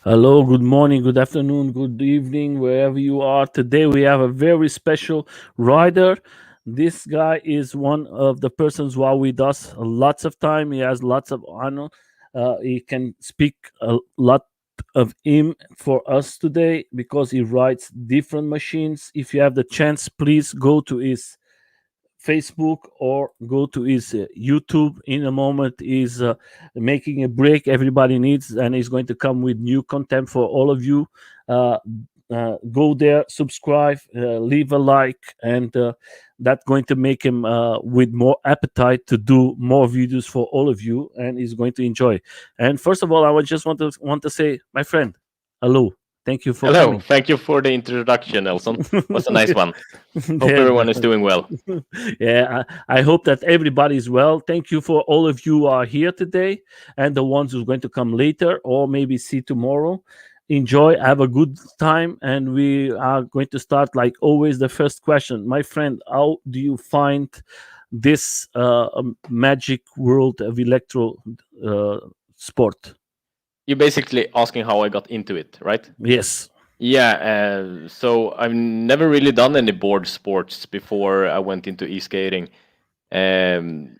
Hello, good morning, good afternoon, good evening, wherever you are. Today we have a very special rider. This guy is one of the persons who are with us lots of time. He has lots of honor. He can speak a lot of him for us today because he rides different machines. If you have the chance, please go to his Facebook or go to his YouTube. In a moment, he's making a break everybody needs, and he's going to come with new content for all of you. Uh, go there, subscribe, leave a like, and that's going to make him with more appetite to do more videos for all of you, and he's going to enjoy. And first of all, I would just want to say, my friend, hello. Thank you for Hello, coming. thank you for the introduction, Nelson. Was a nice one. Hope Yeah, everyone is doing well. Yeah, I hope that everybody is well. Thank you for all of you who are here today and the ones who's going to come later or maybe see tomorrow. Enjoy, have a good time, and we are going to start like always. The first question, my friend, how do you find this magic world of electro sport? You're basically asking how I got into it, right? Yes. Yeah, so I've never really done any board sports before I went into e-skating. And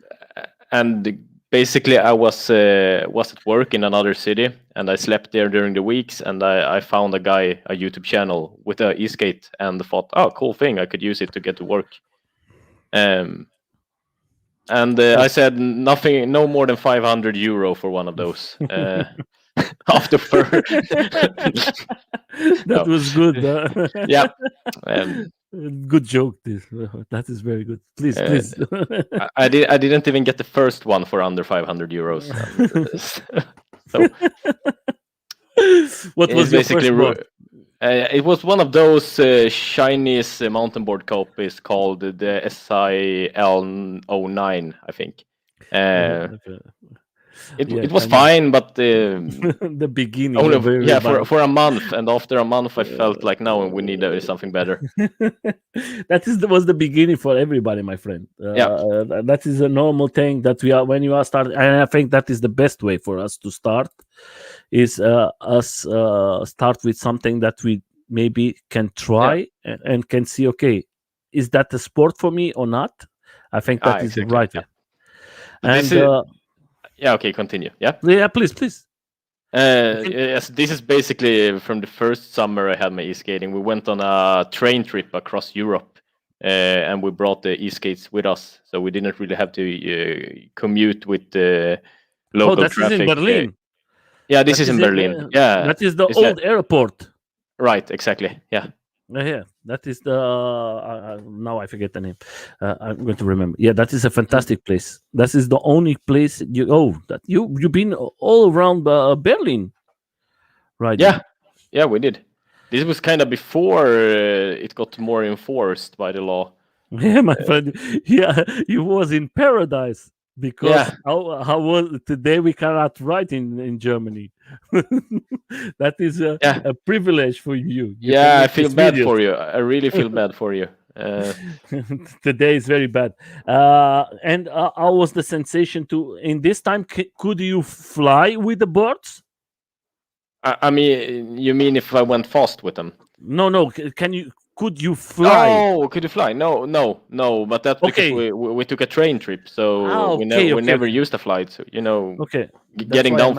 basically I was at work in another city, and I slept there during the weeks, and I found a YouTube channel with a e-skate, and thought, oh, cool thing, I could use it to get to work. I said nothing, no more than €500 for one of those. After that was good. Yeah. Good joke. That is very good. Please. I didn't even get the first one for under €500. So what was your first board? It was one of those Chinese mountain board copies called the SIL09, I think. It was fine, but the beginning. For a month, and after a month, I felt like now we need something better. That was the beginning for everybody, my friend. That is a normal thing that we are when you are starting, and I think that is the best way for us to start. Is us start with something that we maybe can try and can see. Okay, is that a sport for me or not? I think that is the right way. And okay, continue. Yeah, please. Yes, this is basically from the first summer I had my e-skating. We went on a train trip across Europe, and we brought the e-skates with us, so we didn't really have to commute with the local traffic. Is in Berlin. Yeah, this is in Berlin. Yeah, that is the old airport. Right, exactly. Yeah. Yeah, that is the now I forget the name. I'm going to remember. Yeah, that is a fantastic place. That is the only place you've been all around Berlin, right? Yeah, we did. This was kind of before it got more enforced by the law. Yeah, my friend. Yeah, you was in paradise because how was today we cannot write in Germany. That is a privilege for you. I feel bad for you. I really feel bad for you. Today is very bad. And how was the sensation in this time? Could you fly with the boards? I mean, you mean if I went fast with them? No. Could you fly? Oh, could you fly? No. But that's because we took a train trip, so we never used a flight. So, getting down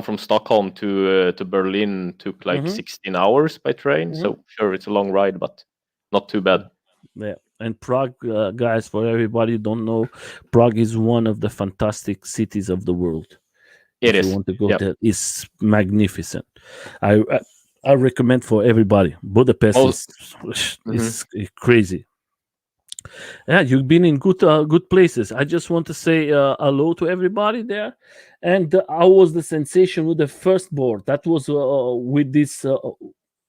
from Stockholm to Berlin took like 16 hours by train. So sure, it's a long ride, but not too bad. Yeah, and Prague, guys, for everybody who don't know, Prague is one of the fantastic cities of the world. If you want to go there, it's magnificent. I recommend for everybody. Budapest is crazy. Yeah, you've been in good places. I just want to say hello to everybody there. And how was the sensation with the first board? That was with this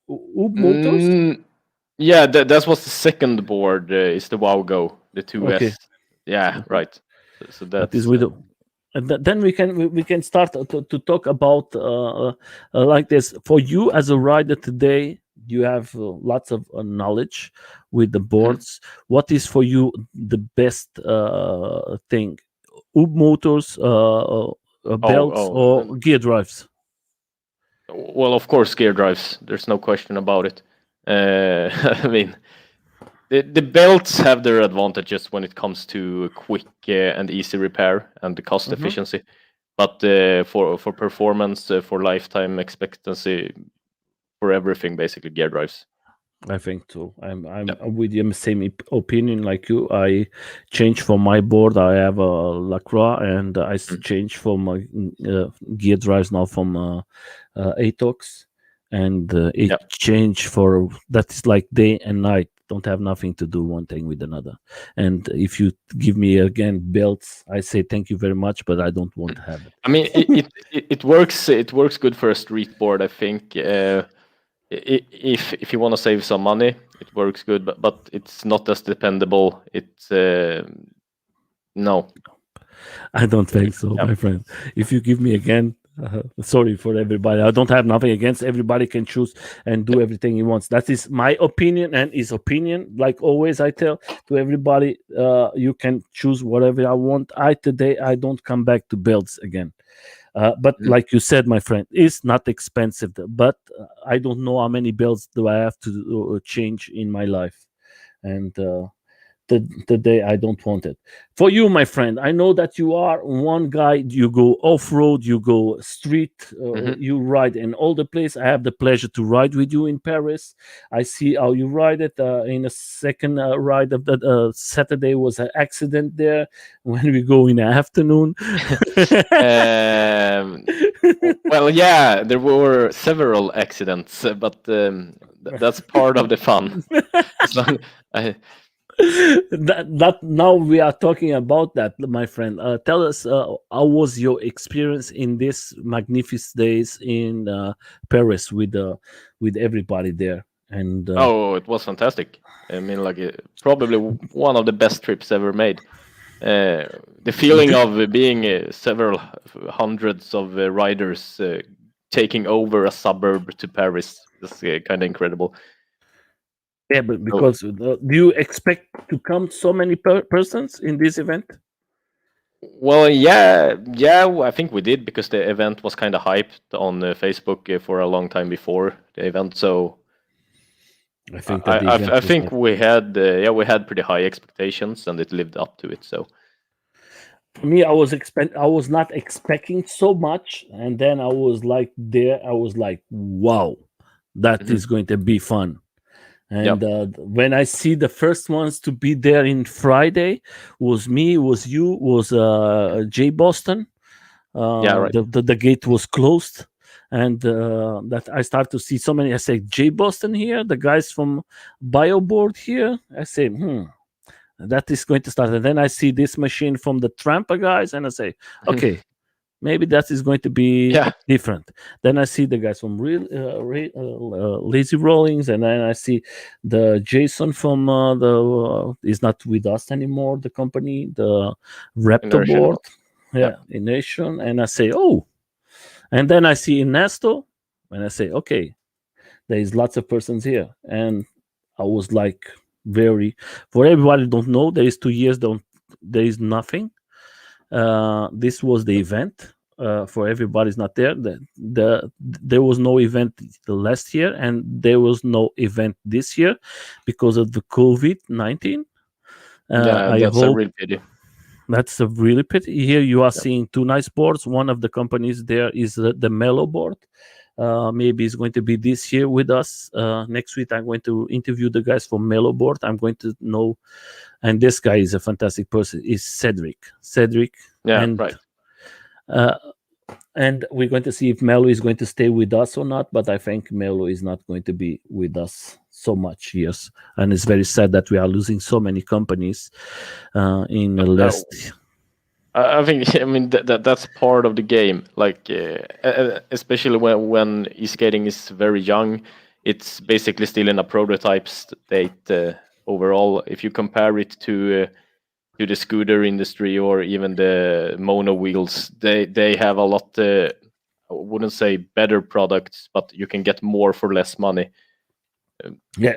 Motors. Mm, yeah, that was the second board. Is the Wow Go, the Okay, 2S. Yeah, okay. right. So That is that's with the, and then we can start to talk about like this. For you as a rider today, you have lots of knowledge with the mhm. boards. What is for you the best thing? Motors, Oh, belts, oh. or gear drives? Well, of course, gear drives. There's no question about it. I mean, the belts have their advantages when it comes to quick and easy repair and the cost Hmm. efficiency. But for performance, for lifetime expectancy, for everything, basically gear drives. I think so. I'm Yep. with the same opinion like you. I changed from my board. I have a Lacroix, and I Mm. changed from gear drives now from Atox, and it Yep. changed for that is like day and night. Don't have nothing to do one thing with another. And if you give me again belts, I say thank you very much, but I don't want Mm. to have it. I mean, it works. It works good for a street board, I think. If you want to save some money, it works good, but it's not as dependable. It's no. I don't think so, Yeah. my friend. If you give me again, sorry for everybody. I don't have nothing against. Everybody can choose and do everything he wants. That is my opinion and his opinion. Like always, I tell to everybody, you can choose whatever I want. I don't come back to belts again. But Mhm. like you said, my friend, it's not expensive. But I don't know how many belts do I have to change in my life, and the day I don't want it. For you, my friend, I know that you are one guy. You go off road, you go street, Mhm. you ride in all the place. I have the pleasure to ride with you in Paris. I see how you ride it. In a second ride of that Saturday was an accident there when we go in the afternoon. Um, well, yeah, there were several accidents, but that's part of the fun. As long, I, That now we are talking about that, my friend. Tell us how was your experience in this magnificent days in Paris with everybody there, and oh, it was fantastic. I mean, like probably one of the best trips ever made. Uh, the feeling d- of being several hundreds of riders taking over a suburb to Paris is kind of incredible. yeah, but So, because do you expect to come so many persons in this event? well, yeah, I think we did because the event was kind of hyped on Facebook for a long time before the event. So I think that the I event was think not. we had pretty high expectations and it lived up to it. So For me, I was not expecting so much, and then I was like there. I was like, wow, that mhm. is going to be fun. Yeah, And when I see the first ones to be there in Friday, was me, was you, was Jay Boston. yeah, right. The gate was closed, and that I start to see so many. I say Jay Boston here, the guys from Bioboard here. I say, that is going to start. And then I see this machine from the Trampa guys, and I say, okay, maybe that is going to be Yeah, different. Then I see the guys from Lazy Rollings, and then I see the Jason from the is not with us anymore. The company, the Raptor inertia. board, Yeah. yeah, in Nation, and I say, oh, and then I see Ernesto, and I say, okay, there is lots of persons here, and I was like, very for everybody who don't know, there is 2 years, don't there is nothing. This was the event. For everybody's not there. There was no event last year, and there was no event this year because of the COVID-19. Yeah, I that's a hope real pity. that's a really pity. Here you are Yeah. seeing two nice boards. One of the companies there is the Mellow board. Maybe it's going to be this year with us. Next week, I'm going to interview the guys from Mellow board. I'm going to know, and this guy is a fantastic person. Is Cedric. Cedric, Yeah, and right. uh, and we're going to see if Melo is going to stay with us or not. But I think Melo is not going to be with us so much years, and it's very sad that we are losing so many companies in the Uh, last. I think I mean that's part of the game. Like especially when e-skating is very young, it's basically still in a prototype state overall. If you compare it to the scooter industry or even the mono wheels, they have a lot. I wouldn't say better products, but you can get more for less money. Yeah.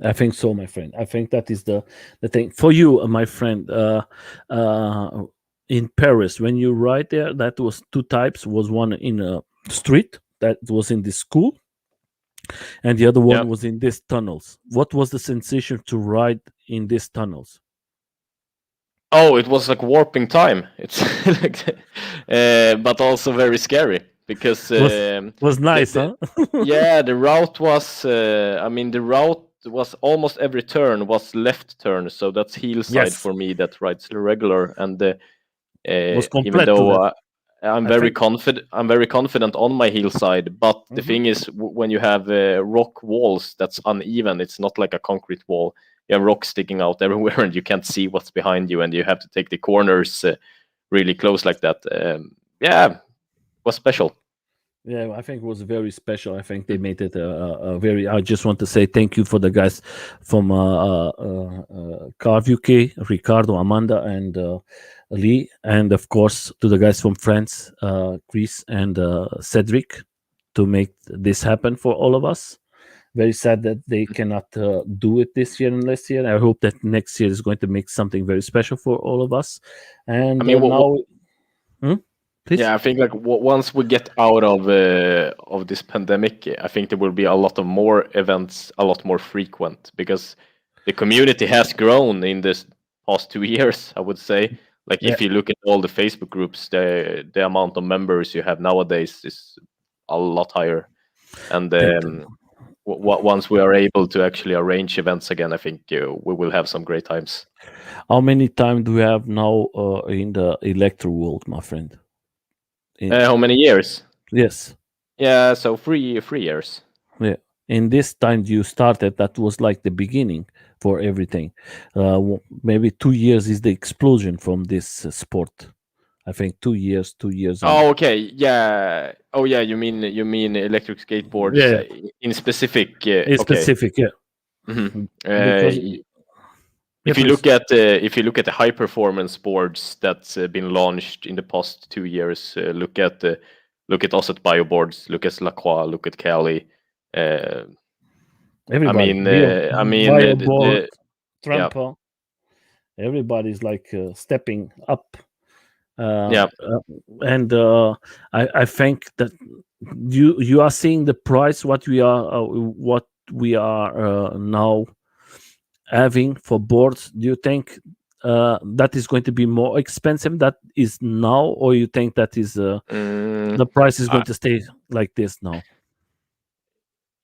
I think so, my friend. I think that is the thing for you, my friend. Uh, in Paris, when you ride there, that was two types. Was one in a street that was in the school, and the other Yeah. one was in these tunnels. What was the sensation to ride in these tunnels? Oh, it was like warping time. It's like, but also very scary because Was was nice, the huh? yeah, the route was. I mean, the route was almost every turn was left turn, so that's heel side Yes, for me that rides regular. And was even complete to though that. I'm I very think. confident, I'm very confident on my heel side. But the Mhm. thing is, when you have rock walls that's uneven, it's not like a concrete wall. You have rocks sticking out everywhere, and you can't see what's behind you, and you have to take the corners really close like that. Yeah, it was special. Yeah, I think it was very special. I think they Mm. made it a very. I just want to say thank you for the guys from Carve UK, Ricardo, Amanda, and Lee, and of course to the guys from France, Chris and Cedric, to make this happen for all of us. Very sad that they cannot do it this year and last year. I hope that next year is going to make something very special for all of us. I And mean, now, hmm? Please. yeah, I think like once we get out of this pandemic, I think there will be a lot of more events, a lot more frequent because the community has grown in this past 2 years. I would say, like Yeah, if you look at all the Facebook groups, the amount of members you have nowadays is a lot higher. And thank. once we are able to actually arrange events again, I think we will have some great times. How many time do we have now in the electro world, my friend? In, How many years? yes, Yeah, so 3 years. yeah. In this time you started, that was like the beginning for everything. Maybe 2 years is the explosion from this sport. I think 2 years, 2 years, and Oh, okay. Yeah. Oh, yeah. You mean electric skateboards yeah, in specific? it's Okay. specific, yeah, hmm because yeah, if you please. look at the high performance boards that's been launched in the past 2 years, look at us at Bioboards, look at Lacroix, look at Cali. Uh, I Everybody, mean, Bioboard, yeah, Trampa, everybody's like stepping up. Uh, yeah. uh, and I think that you are seeing the price what we are now having for boards. Do you think that is going to be more expensive that is now, or you think that is Mm, the price is going to stay like this now?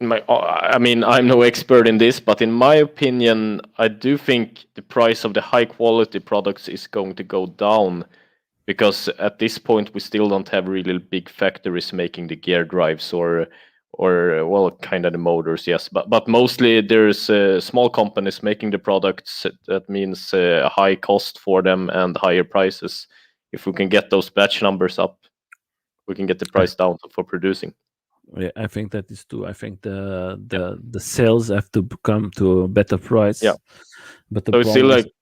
I mean, I'm no expert in this, but in my opinion, I do think the price of the high quality products is going to go down because at this point we still don't have really big factories making the gear drives or well, kind of the motors, yes, but mostly there's small companies making the products. That means a high cost for them and higher prices. If we can get those batch numbers up, we can get the Uh, price down for producing. yeah, I think that is true. I think the sales have to come to a better Yeah. price, but the So it's still problem is, like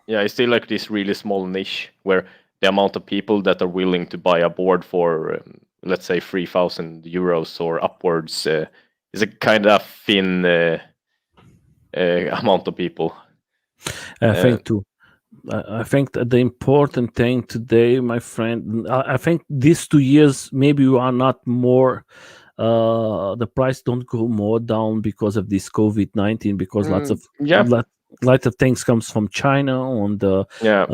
yeah, it's still like this really small niche where the amount of people that are willing to buy a board for let's say 3,000 euros or upwards is a kind of thin amount of people. I Uh, think too. I think that the important thing today, my friend, I think these 2 years maybe you are not more. The price don't go more down because of this COVID-19, because yeah, lots of things comes from China, and yeah.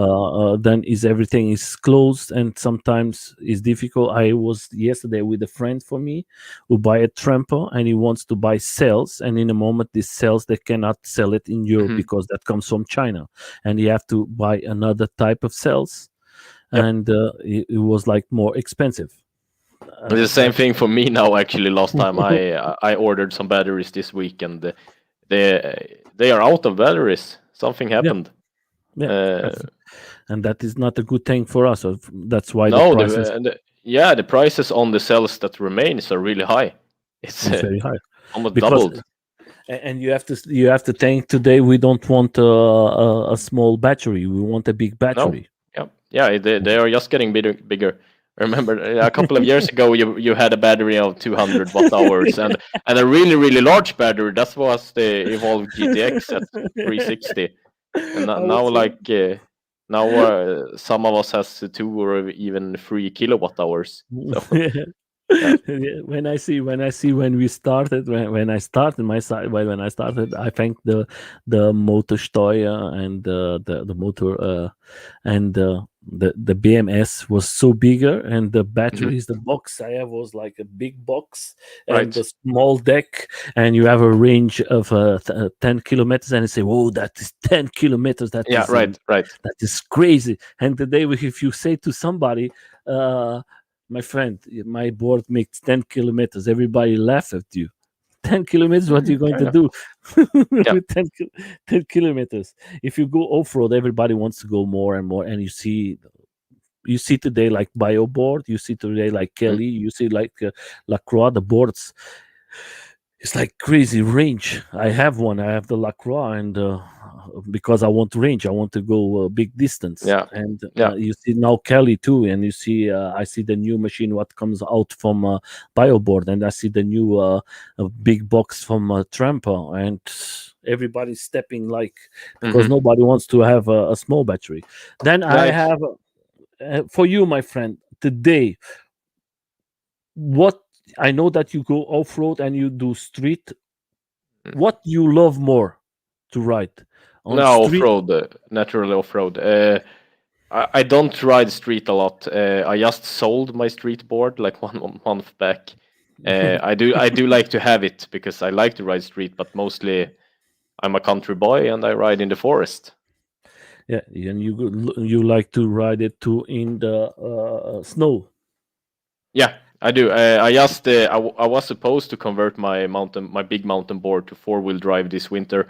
then is everything is closed, and sometimes it's difficult. I was yesterday with a friend for me who buy a tramper, and he wants to buy cells, and in a moment these cells they cannot sell it in Europe Mhm. because that comes from China, and you have to buy another type of cells. Yep. and it was like more expensive. It's the I, same thing for me now. Actually, last time I ordered some batteries this week, and they are out of batteries. Something yeah, happened. yeah, Uh, and that is not a good thing for us. So that's why the no, prices yeah, the prices on the cells that remains are really high. It's is very high almost because doubled. and you have to think today we don't want a small battery. We want a big No, battery. yeah, yeah, they are just getting bigger, bigger. Remember, a couple of years ago, you had a battery of 200 watt hours and a really really large battery. That was the evolved GTX at 360, and I now was like now some of us has 2 or even 3 kilowatt hours. So yeah, Yeah, when we started when I started my side when I started, I think the motor Steuer and the motor and the BMS was so bigger, and the mhm, batteries, the box I have was like a big box and right, the small deck, and you have a range of 10 kilometers, and you say, whoa, that is 10 kilometers, yeah, right, right. that is crazy. And today if you say to somebody, my friend, my board makes 10 kilometers, everybody laugh at you. 10 kilometers, what are you going I to know. do Yeah, with 10 kilometers? If you go off-road, everybody wants to go more and more, and you see today like Bioboard, you see today like mm, Kelly, you see like Lacroix, the boards, it's like crazy range. I have one. I have the Lacroix, and because I want range, I want to go big distance. yeah, And yeah. you see now Kelly too, and you see I see the new machine what comes out from Bioboard, and I see the new big box from Tramper, and everybody's stepping like because Hmm. nobody wants to have a small battery. Then Yeah, I have for you, my friend, today what I know that you go off road and you do street. What you love more to ride on no off street? road, naturally off road. I don't ride street a lot. I just sold my street board like 1 month back. I do like to have it because I like to ride street, but mostly I'm a country boy and I ride in the forest. Yeah, and you like to ride it too in the snow. Yeah, I do. I was supposed to convert my big mountain board to 4 wheel drive this winter,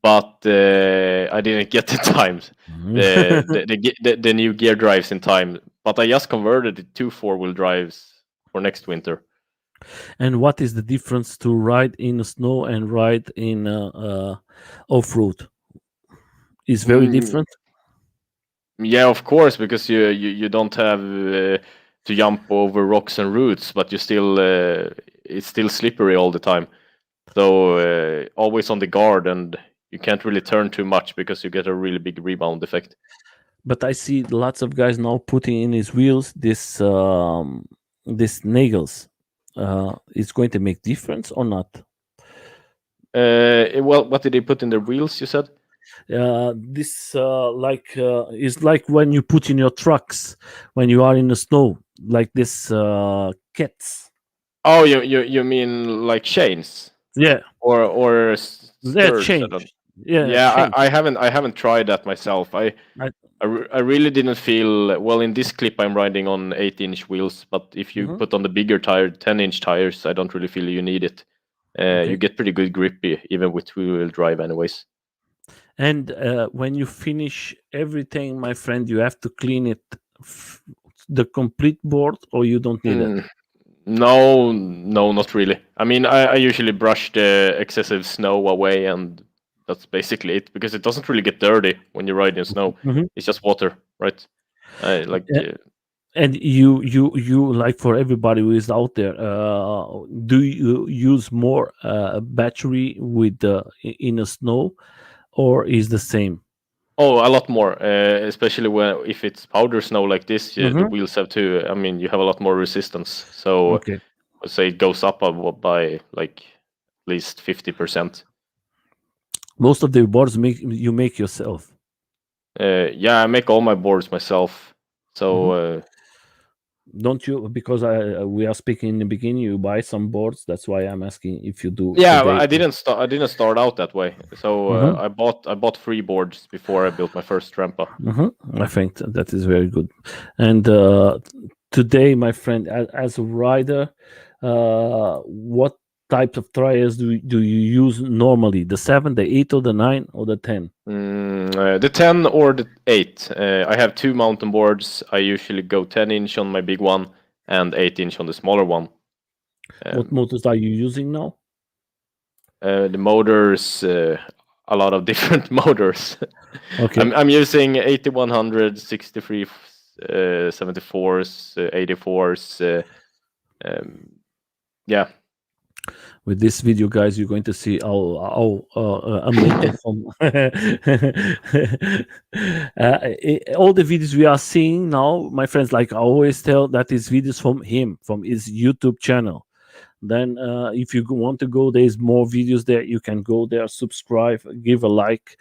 but I didn't get the times, the new gear drives in time. But I just converted it to 4 wheel drives for next winter. And what is the difference to ride in the snow and ride in off road? Is very Mm, different. yeah, of course, because you don't have to jump over rocks and roots, but you still it's still slippery all the time. So always on the guard, and you can't really turn too much because you get a really big rebound effect. But I see lots of guys now putting in his wheels this nagels. It's going to make difference or not? Well, what did they put in their wheels? You said? This like is like when you put in your trucks when you are in the snow, like this kits. Oh, you mean like chains Yeah, or that stirrups? I don't. change. Yeah, Yeah, change. I haven't tried that myself. I, I really didn't feel well in this clip. I'm riding on 8-inch wheels, but if you mhm. put on the bigger tire, 10-inch tires, I don't really feel you need it. You Okay. get pretty good grip even with two-wheel drive, anyways. And when you finish everything, my friend, you have to clean it, f- the complete board, or you don't need it. Mm, no, no, not really. I mean, I usually brush the excessive snow away, and that's basically it because it doesn't really get dirty when you ride in snow. Mhm. It's just water, right? Like And you like for everybody who is out there, do you use more battery with in the snow, or is the same? oh, a lot more, especially when if it's powder snow like this, the Hmm. wheels have to. I mean, you have a lot more resistance, so Okay. I'd say it goes up by like at least 50%. Most of the boards make yourself. Yeah, I make all my boards myself, so Hmm. Don't you? Because we are speaking in the beginning. You buy some boards. That's why I'm asking if you do Yeah, today. I didn't start out that way. So Mm-hmm. I bought 3 boards before I built my first trampa. Mm-hmm. I think that is very good. And today, my friend, as a rider, what types of trials do you use normally? The 7, the 8, or the 9, or the 10? The 10 or the 8. I have 2 mountain boards. I usually go 10-inch on my big one and 8-inch on the smaller one. What Um, motors are you using now? the motors, a lot of different motors. Okay. I'm using 8100, 63, 74s, 84s. Um, yeah. With this video, guys, you're going to see a motor from all the videos we are seeing now, my friends. Like I always tell, that is videos from him, from his YouTube channel. Then if you want to go, there's more videos there. You can go there, subscribe, give a like.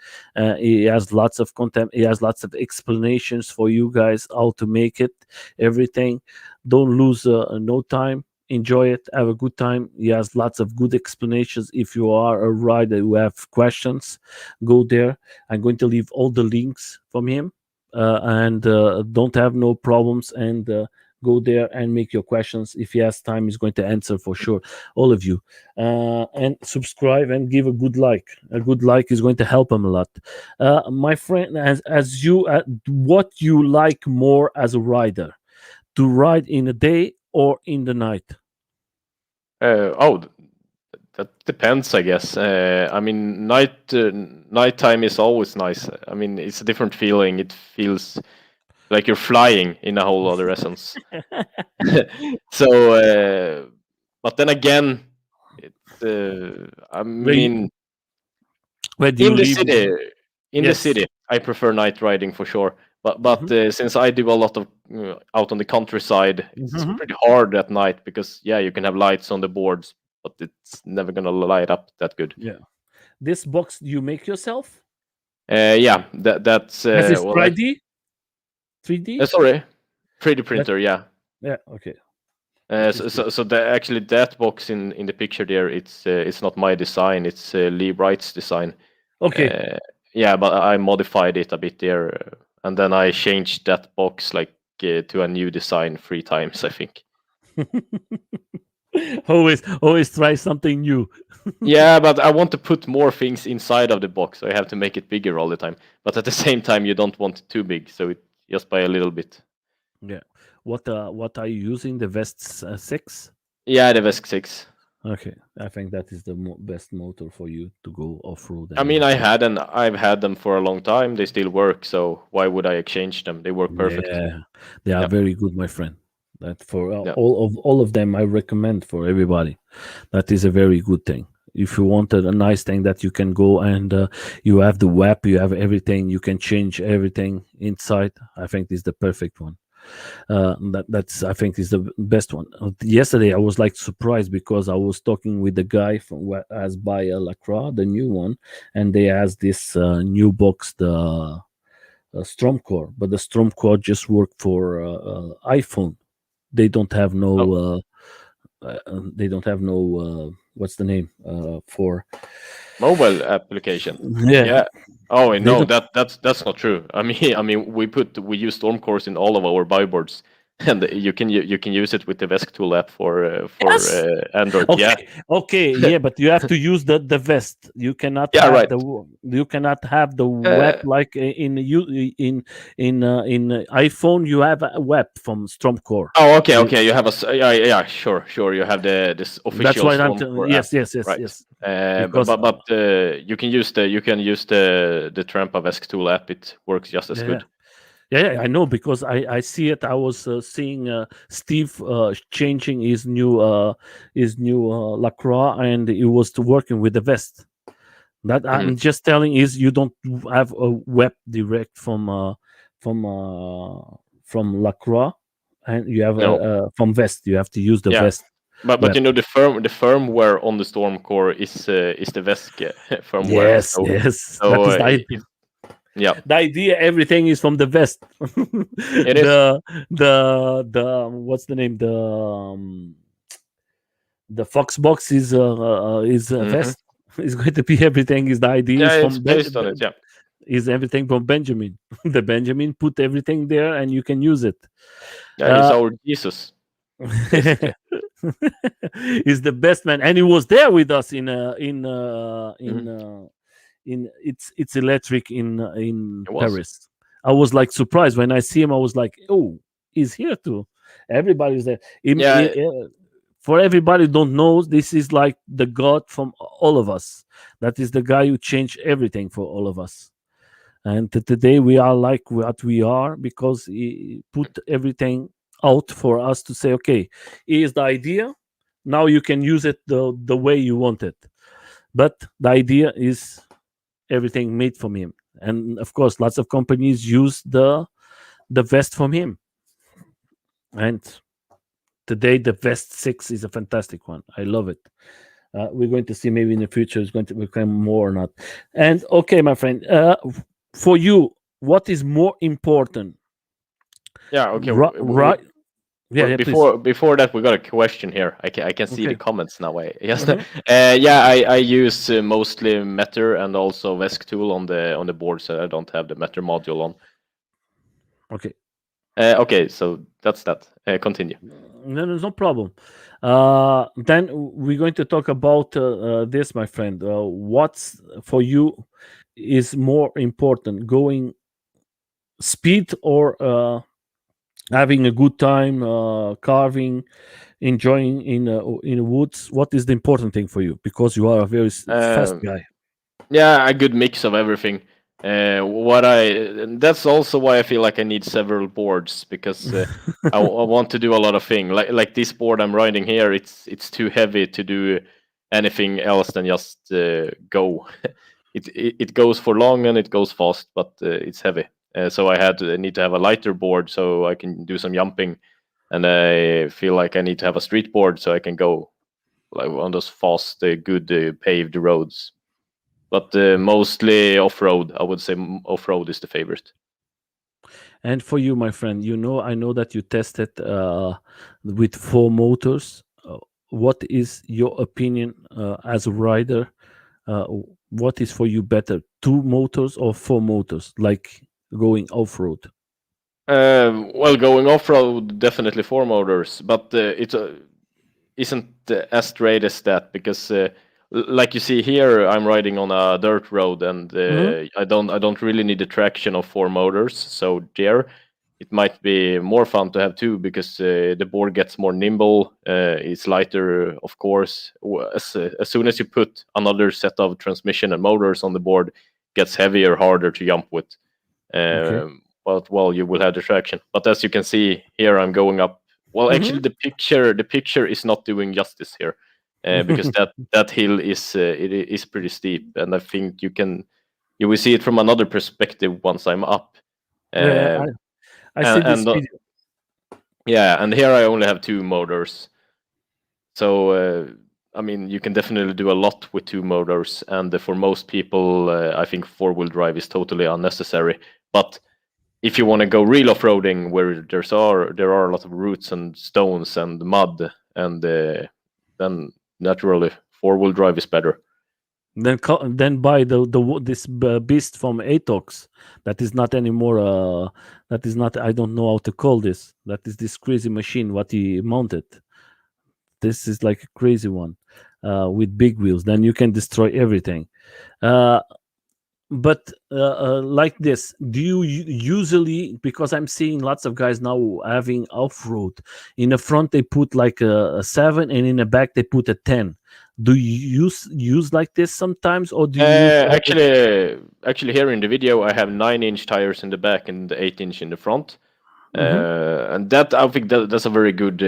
He has lots of content. He has lots of explanations for you guys how to make it, everything. Don't lose no time. Enjoy it, have a good time. He has lots of good explanations. If you are a rider who have questions, go there. I'm going to leave all the links from him, and don't have no problems. And go there and make your questions. If he has time, he's going to answer for sure, all of you. And subscribe and give a good like. A good like is going to help him a lot. My friend, as you, what you like more as a rider, to ride in the day or in the night? Oh, that depends, I guess. I mean, nighttime is always nice. I mean, it's a different feeling. It feels like you're flying in a whole other essence. So, but then again, it's. I where you, mean, where do in you the live? city, in the Yes. city, I prefer night riding for sure. But Mhm. since I do a lot of out on the countryside, it's Mhm. pretty hard at night because yeah, you can have lights on the boards, but it's never gonna light up that good. Yeah. This box you make yourself? Yeah, that's Has this well, 3D? 3D? sorry, 3D That, printer. Yeah. yeah. Okay. That is good. So actually that box in the picture there, it's not my design. It's Lee Wright's design. Okay. Uh, yeah, but I modified it a bit there, and then I changed that box like to a new design 3 times, I think. Always try something new. Yeah, but I want to put more things inside of the box, so I have to make it bigger all the time. But at the same time, you don't want it too big, so it just by a little bit. Yeah. What are you using? The Vest 6? Yeah, the Vesk 6. Okay. I think that is the best motor for you to go off road I and mean, everything. I've had them for a long time. They still work, so why would I exchange them? They work perfect. Yeah, they are Yeah, very good, my friend. That for yeah. all of them, I recommend for everybody. That is a very good thing. If you wanted a nice thing that you can go and you have the web, you have everything, you can change everything inside. I think this is the perfect one. That's I think is the best one. Yesterday I was like surprised because I was talking with the guy from as by Lacroix, the new one, and they has this new box, the Stromcore, but the Stromcore just work for iPhone. They don't have Oh, no. They don't have no. What's the name for? mobile application. Yeah, Yeah. Oh they no, don't. that's not true. I mean, we use Stormcores in all of our bioboards, and you can use it with the Vesk tool app for Yes. Android. Yeah. Okay. Okay. Yeah, but you have to use the vest. You cannot Yeah. have Right. the you cannot have the web Uh, like in you in iPhone. You have a web from Stromcore. oh, okay, You, okay. You have yeah, yeah, sure, sure. You have the this that's official why I'm telling. Stormcore app, Yes. Yes. Yes. right? Yes. Because But you can use the Trampa Vesk tool app. It works just as yeah. good. Yeah, yeah, I know because I see it. I was seeing Steve changing his new Lacroix, and he was working with the vest. That Mhm. I'm just telling is you don't have a web direct from from Lacroix, and you have No. from vest. You have to use the Yeah. vest But web. you know the firmware on the Storm core is the Vesk firmware. Yes, yes, that So is the it's idea. Yeah, The idea, everything is from the West. it is. The what's the name? The Fox box is Hmm. West. It's going to be everything. Is the idea Yeah, is it's from based on it. Yeah, is everything from Benjamin. The Benjamin put everything there, and you can use it. yeah, he's Uh, our Jesus, basically. is the best man, and he was there with us Hmm. in it's electric in It was. Paris. I was like surprised when I see him. I was like, oh, he's here too. Everybody's there. Yeah. For everybody who don't know, this is like the God from all of us. That is the guy who changed everything for all of us. And today we are like what we are because he put everything out for us to say, okay, here's the idea. Now you can use it the way you want it. But the idea is everything made from him. And of course, lots of companies use the vest from him. And today the Vest 6 is a fantastic one. I love it. We're going to see maybe in the future it's going to become more or not. And okay, my friend, for you, what is more important? Yeah. Okay. Right? Yeah, Well, yeah, please. before that, we got a question here. I can see the Okay. comments now. Yes. Hmm. Yeah. I use mostly Meter and also Vesk tool on the board, so I don't have the Meter module on. Okay. Okay, so that's that. Continue. No, there's no problem. Then we're going to talk about this, my friend. What's for you is more important, going speed or having a good time, carving, enjoying in the woods? What is the important thing for you? Because you are a very fast Um, guy. Yeah, a good mix of everything. What I and that's also why I feel like I need several boards because I want to do a lot of things. Like this board I'm riding here, it's too heavy to do anything else than just go. It goes for long and it goes fast, but it's heavy. So I need to have a lighter board so I can do some jumping, and I feel like I need to have a street board so I can go like on those fast, good paved roads, but mostly off road. I would say off road is the favorite. And for you, my friend, I know that you tested with four motors. What is your opinion as a rider? Uh, what is for you better, two motors or four motors, like going off road? Well, going off road, definitely four motors, but it isn't as straight as that because, like you see here, I'm riding on a dirt road, and Hmm. I don't really need the traction of four motors. So there, it might be more fun to have two because the board gets more nimble. It's lighter, of course. As soon as you put another set of transmission and motors on the board, it gets heavier, harder to jump with. Okay. But well, you will have the traction. But as you can see here, I'm going up. Well, actually, Hmm. the picture is not doing justice here, because that hill is pretty steep, and I think you will see it from another perspective once I'm up. Yeah, Um, I see and this video. yeah, and here I only have two motors, so I mean you can definitely do a lot with two motors, and for most people, I think four-wheel drive is totally unnecessary. But if you want to go real off-roading where there are a lot of roots and stones and mud, and then naturally four-wheel drive is better. Then buy this beast from Atox. That is not anymore. That is not. I don't know how to call this. That is this crazy machine. What he mounted. This is like a crazy one, with big wheels. Then you can destroy everything. Uh, but like this, do you usually, because I'm seeing lots of guys now having off-road, in the front they put like a 7 and in the back they put a 10. Do you use like this sometimes, or do you use everything Actually, here in the video, I have 9-inch tires in the back and 8-inch in the front, hmm and that I think that's a very good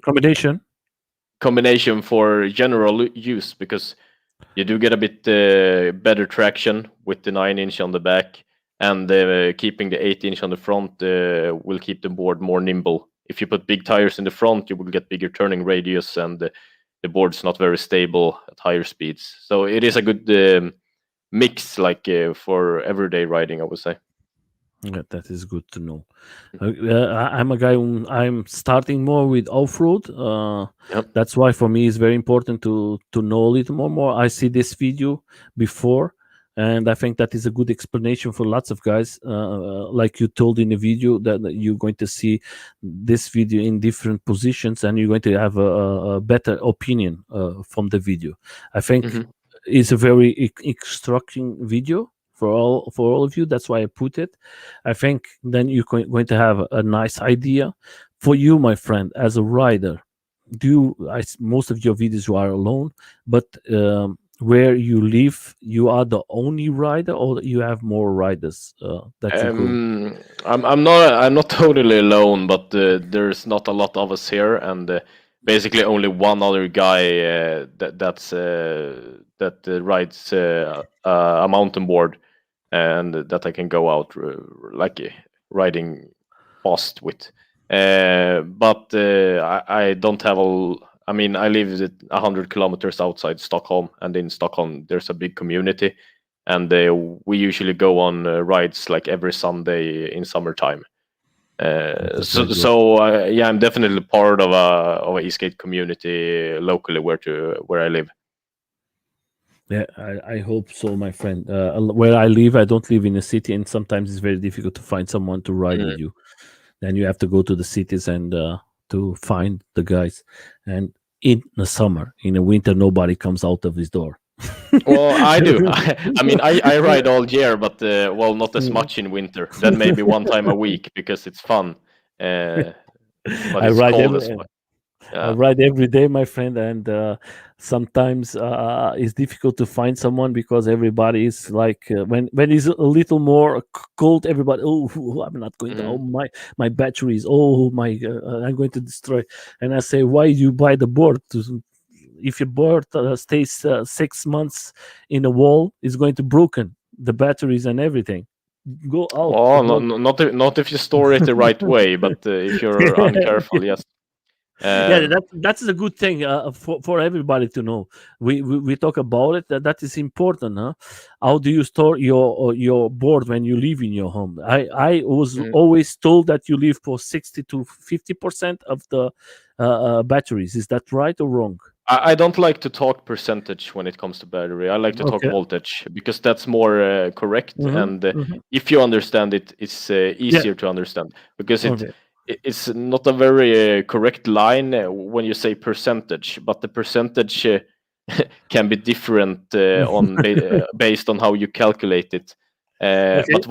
combination? combination for general use because you do get a bit better traction with the 9-inch on the back, and keeping the 8-inch on the front will keep the board more nimble. If you put big tires in the front, you will get bigger turning radius, and the board's not very stable at higher speeds. So it is a good mix, like for everyday riding, I would say. Yeah, that is good to know. I'm a guy who I'm starting more with off road. Yeah. That's why for me it's very important to know a little more. I see this video before, and I think that is a good explanation for lots of guys. Like you told in the video that you're going to see this video in different positions, and you're going to have a better opinion from the video. I think Hmm. it's a very instructing video for all of you. That's why I put it. I think then you're going to have a nice idea for you, my friend, as a rider. Do you, most of your videos you are alone, but where you live, you are the only rider, or you have more riders that you go? I'm not totally alone, but there's not a lot of us here, and basically only one other guy that rides a mountain board, and that I can go out like riding fast with. But I don't have a. I mean, I live 100 kilometers outside Stockholm, and in Stockholm there's a big community, and we usually go on rides like every Sunday in summertime. That is So very good. so yeah, I'm definitely part of a e-skate community locally where I live. Yeah, I hope so, my friend. Where I live, I don't live in a city, and sometimes it's very difficult to find someone to ride with Mm. you. Then you have to go to the cities and to find the guys. And in the summer, in the winter, nobody comes out of his door. Well, I do. I mean, I ride all year, but well, not as much in winter. Then maybe one time a week because it's fun. Uh, but I it's ride cold every as well. I Yeah. ride every day, my friend, and sometimes it's difficult to find someone because everybody is like when it's a little more cold, everybody, oh, I'm not going to. Oh, Hmm. my batteries. Oh my, I'm going to destroy. And I say, why you buy the board? If your board stays 6 months in a wall, it's going to broken the batteries and everything. Go out. Well, Go. not if you store it the right way, but if you're uncareful, yes. Yeah, Um, that's a good thing for everybody to know. We talk about it. That is important, huh? How do you store your board when you live in your home? I was mm. always told that you live for 60 to 50% of the batteries. Is that right or wrong? I don't like to talk percentage when it comes to battery. I like to talk Okay. voltage because that's more correct. Mm-hmm. And Mm-hmm. if you understand it, it's Yeah. easier to understand because Okay. it's not a very correct line when you say percentage, but the percentage can be different based on how you calculate it. Okay. But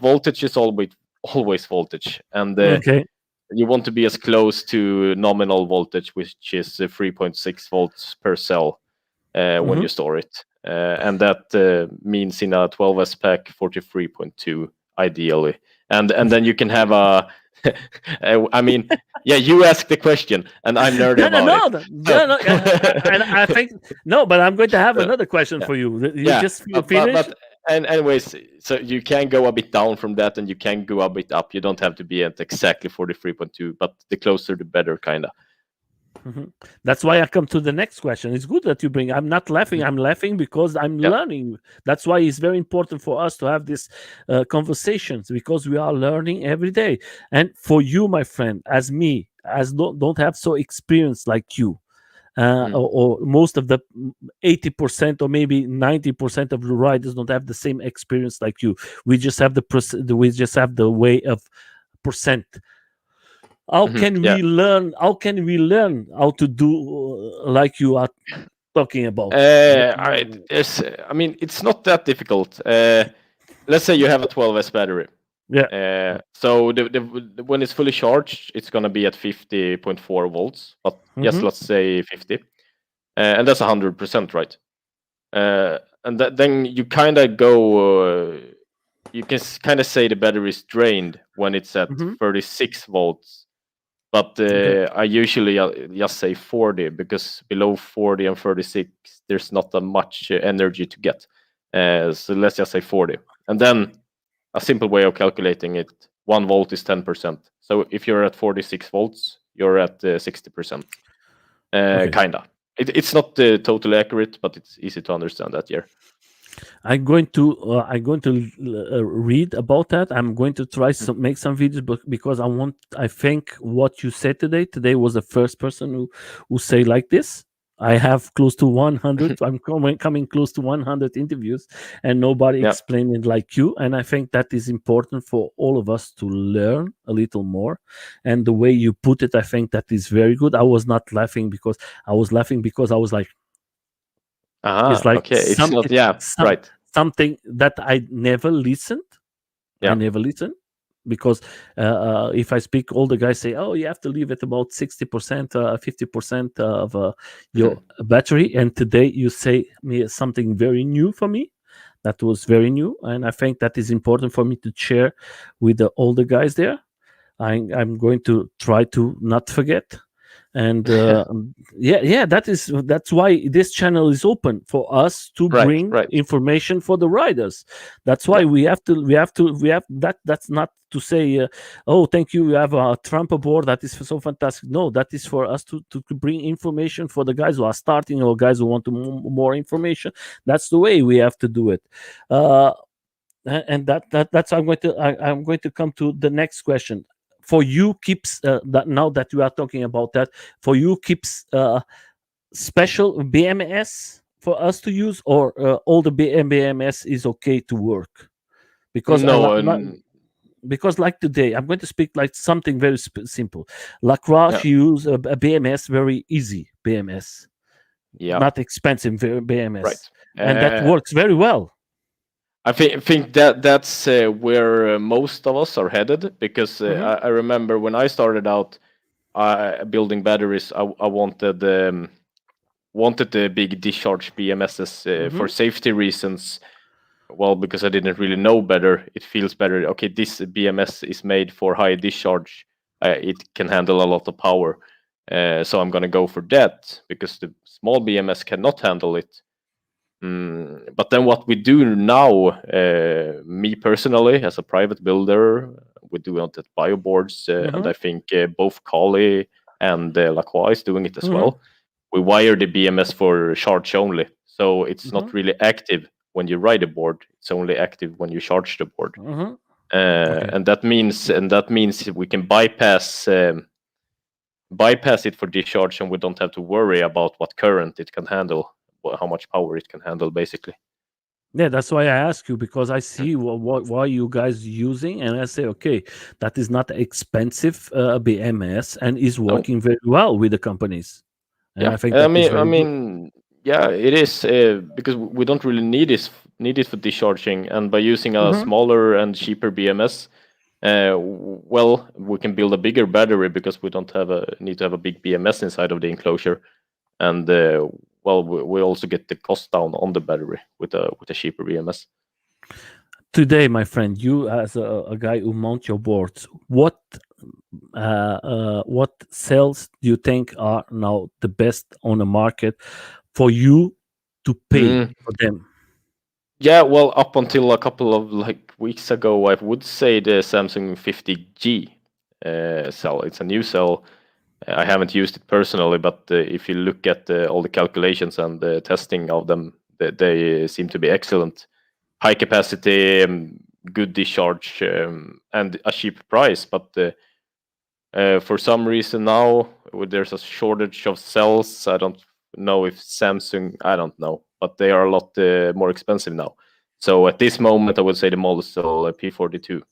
voltage is always voltage, and Okay. you want to be as close to nominal voltage, which is 3.6 volts per cell when Mm-hmm. you store it. And that means in a 12S pack 43.2 ideally. And then you can have a I mean, yeah, you asked the question and I'm nerdy No, no, about it. no, So no, no. And I think no, but I'm going to have so, another question yeah. for you. You Yeah, just finish. but and anyways, so you can go a bit down from that, and you can go a bit up. You don't have to be at exactly 43.2, but the closer the better, kind of. Mhm. That's why I come to the next question. It's good that you bring. I'm not laughing. Mhm. I'm laughing because I'm Yeah. learning. That's why it's very important for us to have these conversations because we are learning every day. And for you, my friend, as me, as don't have so experience like you, Mm. or most of the 80% or maybe 90% of the riders don't have the same experience like you. We just have we just have the way of percent. How Mhm. can Yeah. we learn? How can we learn how to do like you are talking about? I mean, it's not that difficult. Let's say you have a 12S battery. Yeah. So when it's fully charged, it's gonna be at 50.4 volts. But yes, Hmm. let's say 50, and that's 100%, right? And then you kind of go. You can kind of say the battery is drained when it's at Hmm. 36 volts. But Okay. I usually just say 40 because below 40 and 36, there's not that much energy to get. So let's just say 40. And then a simple way of calculating it, 1 volt is 10%. So if you're at 46 volts, you're at 60%. Okay. Kinda. It's not totally accurate, but it's easy to understand that, yeah. I'm going to read about that. I'm going to try Mm. some make some videos, but because I think what you said today was the first person who say like this. I have close to 100. I'm coming close to 100 interviews, and nobody Yeah. explained it like you. And I think that is important for all of us to learn a little more. And the way you put it, I think that is very good. I was not laughing because I was like, it's like Okay. It's not. Yeah. some Right. something that I never listened. I Yeah. never listen because if I speak, all the guys say, "Oh, you have to leave it about 60%, 50% of your Mhm. battery." And today you say me something very new for me. That was very new, and I think that is important for me to share with all the guys there. I'm going to try to not forget. And that's why this channel is open for us to Right. bring Right. information for the riders. That's why Yeah. we have that. That's not to say, oh, thank you, you have a Trump board that is so fantastic. No, that is for us to bring information for the guys who are starting or guys who want to more information. That's the way we have to do it. uh and that's I'm going to come to the next question. For you, keeps that now that we are talking about that, for you, keeps special BMS for us to use, or all the BMS is okay to work? Because No. because like today, I'm going to speak like something very simple. Lacrosse Yeah. use a BMS, very easy BMS, Yeah. not expensive BMS, Right. and that Uh, works very well. I think that that's where most of us are headed, because Hmm. I remember when I started out building batteries, I wanted the big discharge BMSs for Hmm. safety reasons. Well, because I didn't really know better, it feels better. Okay, this BMS is made for high discharge. It can handle a lot of power, so I'm gonna go for that because the small BMS cannot handle it. But then what we do now, me personally, as a private builder, we do it at Bioboards, and Hmm. I think both Kali and Lacroix is doing it as Hmm. well. We wire the BMS for charge only, so it's Hmm. not really active when you ride a board. It's only active when you charge the board, Hmm. Okay. and that means we can bypass it for discharge, and we don't have to worry about what current it can handle, how much power it can handle, basically. Yeah, that's why I ask you, because I Mm. see what why you guys using, and I say, okay, that is not expensive BMS and is No, working very well with the companies, and yeah. I think I that is mean, I very good. mean, yeah, it is because we don't really need it for discharging, and by using a Hmm. smaller and cheaper BMS, well, we can build a bigger battery because we don't have a need to have a big BMS inside of the enclosure, and well, we also get the cost down on the battery with a cheaper BMS. Today, my friend, you as a guy who mount your boards, what cells do you think are now the best on the market for you to pay Mm. for them? Yeah, well, up until a couple of like weeks ago, I would say the Samsung 50G cell. It's a new cell. I haven't used it personally, but if you look at all the calculations and the testing of them, they seem to be excellent. High capacity, good discharge, and a cheap price. But for some reason now, there's a shortage of cells. I don't know if Samsung. I don't know, but they are a lot more expensive now. So at this moment, I would say the model is still P42.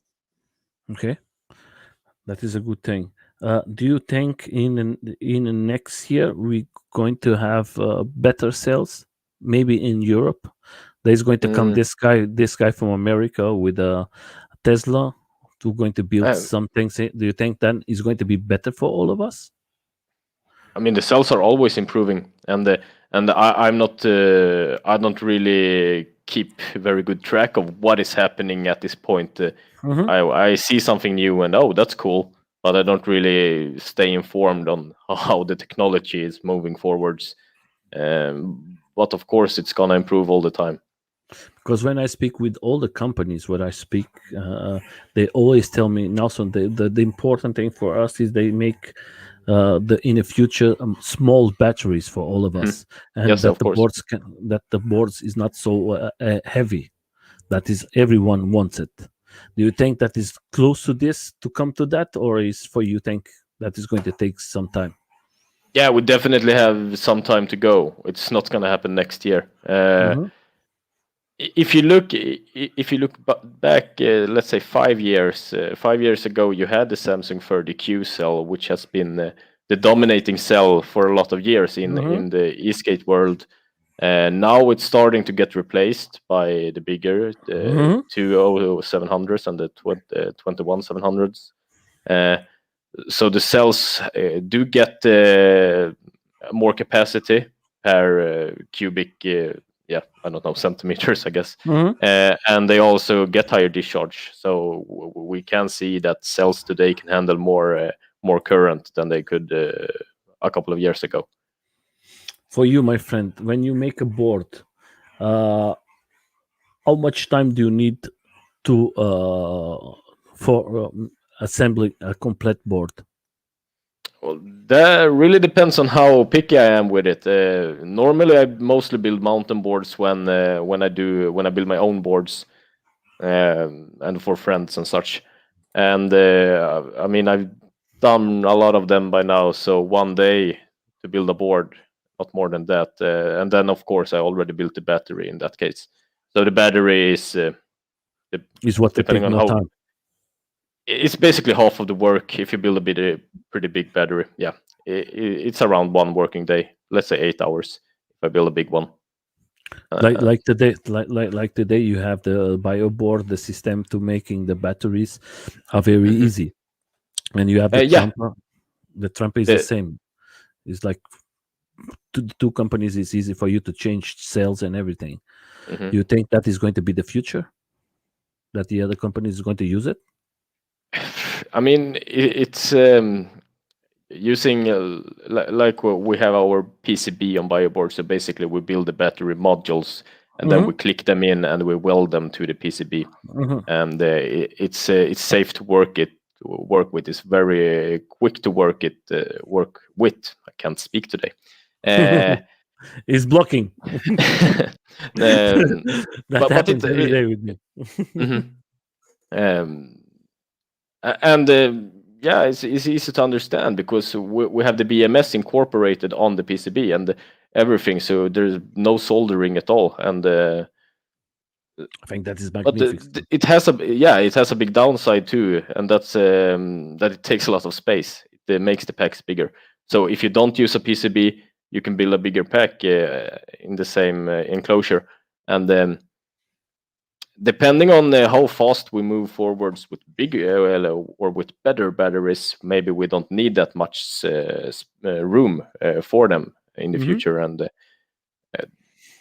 Okay, that is a good thing. Do you think in the next year we going to have better sales? Maybe in Europe, there's going to come Mm, this guy from America with a Tesla to going to build I, some things. Do you think that is going to be better for all of us? I mean, the cells are always improving, and I'm not. I don't really keep very good track of what is happening at this point. Hmm. I see something new and oh, that's cool, but I don't really stay informed on how the technology is moving forwards. But of course, it's gonna improve all the time. Because when I speak with all the companies where I speak, they always tell me, Nelson, the important thing for us is they make the in the future small batteries for all of Mhm. us, and Yes, that of the course. boards can that the boards is not so heavy. That is everyone wants it. Do you think that is close to this to come to that, or is for you think that is going to take some time? Yeah, we definitely have some time to go. It's not going to happen next year. Hmm. If you look, if you look back, let's say 5 years, 5 years ago, you had the Samsung 30Q cell, which has been the dominating cell for a lot of years Hmm. in the e-skate world. Now it's starting to get replaced by the bigger Hmm. 20700s and the 21 700s. Uh, so the cells do get more capacity per cubic, yeah, I don't know, centimeters, I guess. Hmm. And they also get higher discharge. So we can see that cells today can handle more current than they could a couple of years ago. For you, my friend, when you make a board, uh, how much time do you need to for assembling a complete board? Well, that really depends on how picky I am with it. Normally, I mostly build mountain boards when I build my own boards, and for friends and such. And I mean, I've done a lot of them by now. So one day to build a board, not more than that. And then, of course, I already built the battery in that case. So the battery is de- Is what to depending take on more how time? it's basically half of the work if you build a pretty big battery. Yeah, it's around one working day. Let's say 8 hours if I build a big one. Like Uh, like today, like today, you have the Bioboard, the system to making the batteries are very mhm. easy, and you have the Yeah, Trump. The Trump is the the, same. It's like the two companies. It's easy for you to change sales and everything. mhm. Do you think that is going to be the future? That the other companies is going to use it? I mean, it's using like we have our PCB on Bioboard. So basically, we build the battery modules and then Hmm. we click them in and we weld them to the PCB. Hmm. And it's safe to work with. It's very quick to work with. I can't speak today. Uh, It's blocking. um, That but happens every day with me. mhm. um, and yeah, it's easy to understand because we have the BMS incorporated on the PCB and everything, so there's no soldering at all. And I think that is but magnificent. it has it has a big downside too, and that's that it takes a lot of space. It makes the packs bigger. So if you don't use a PCB, you can build a bigger pack in the same enclosure. And depending on how fast we move forwards with or with better batteries, maybe we don't need that much room for them in the Hmm. future. And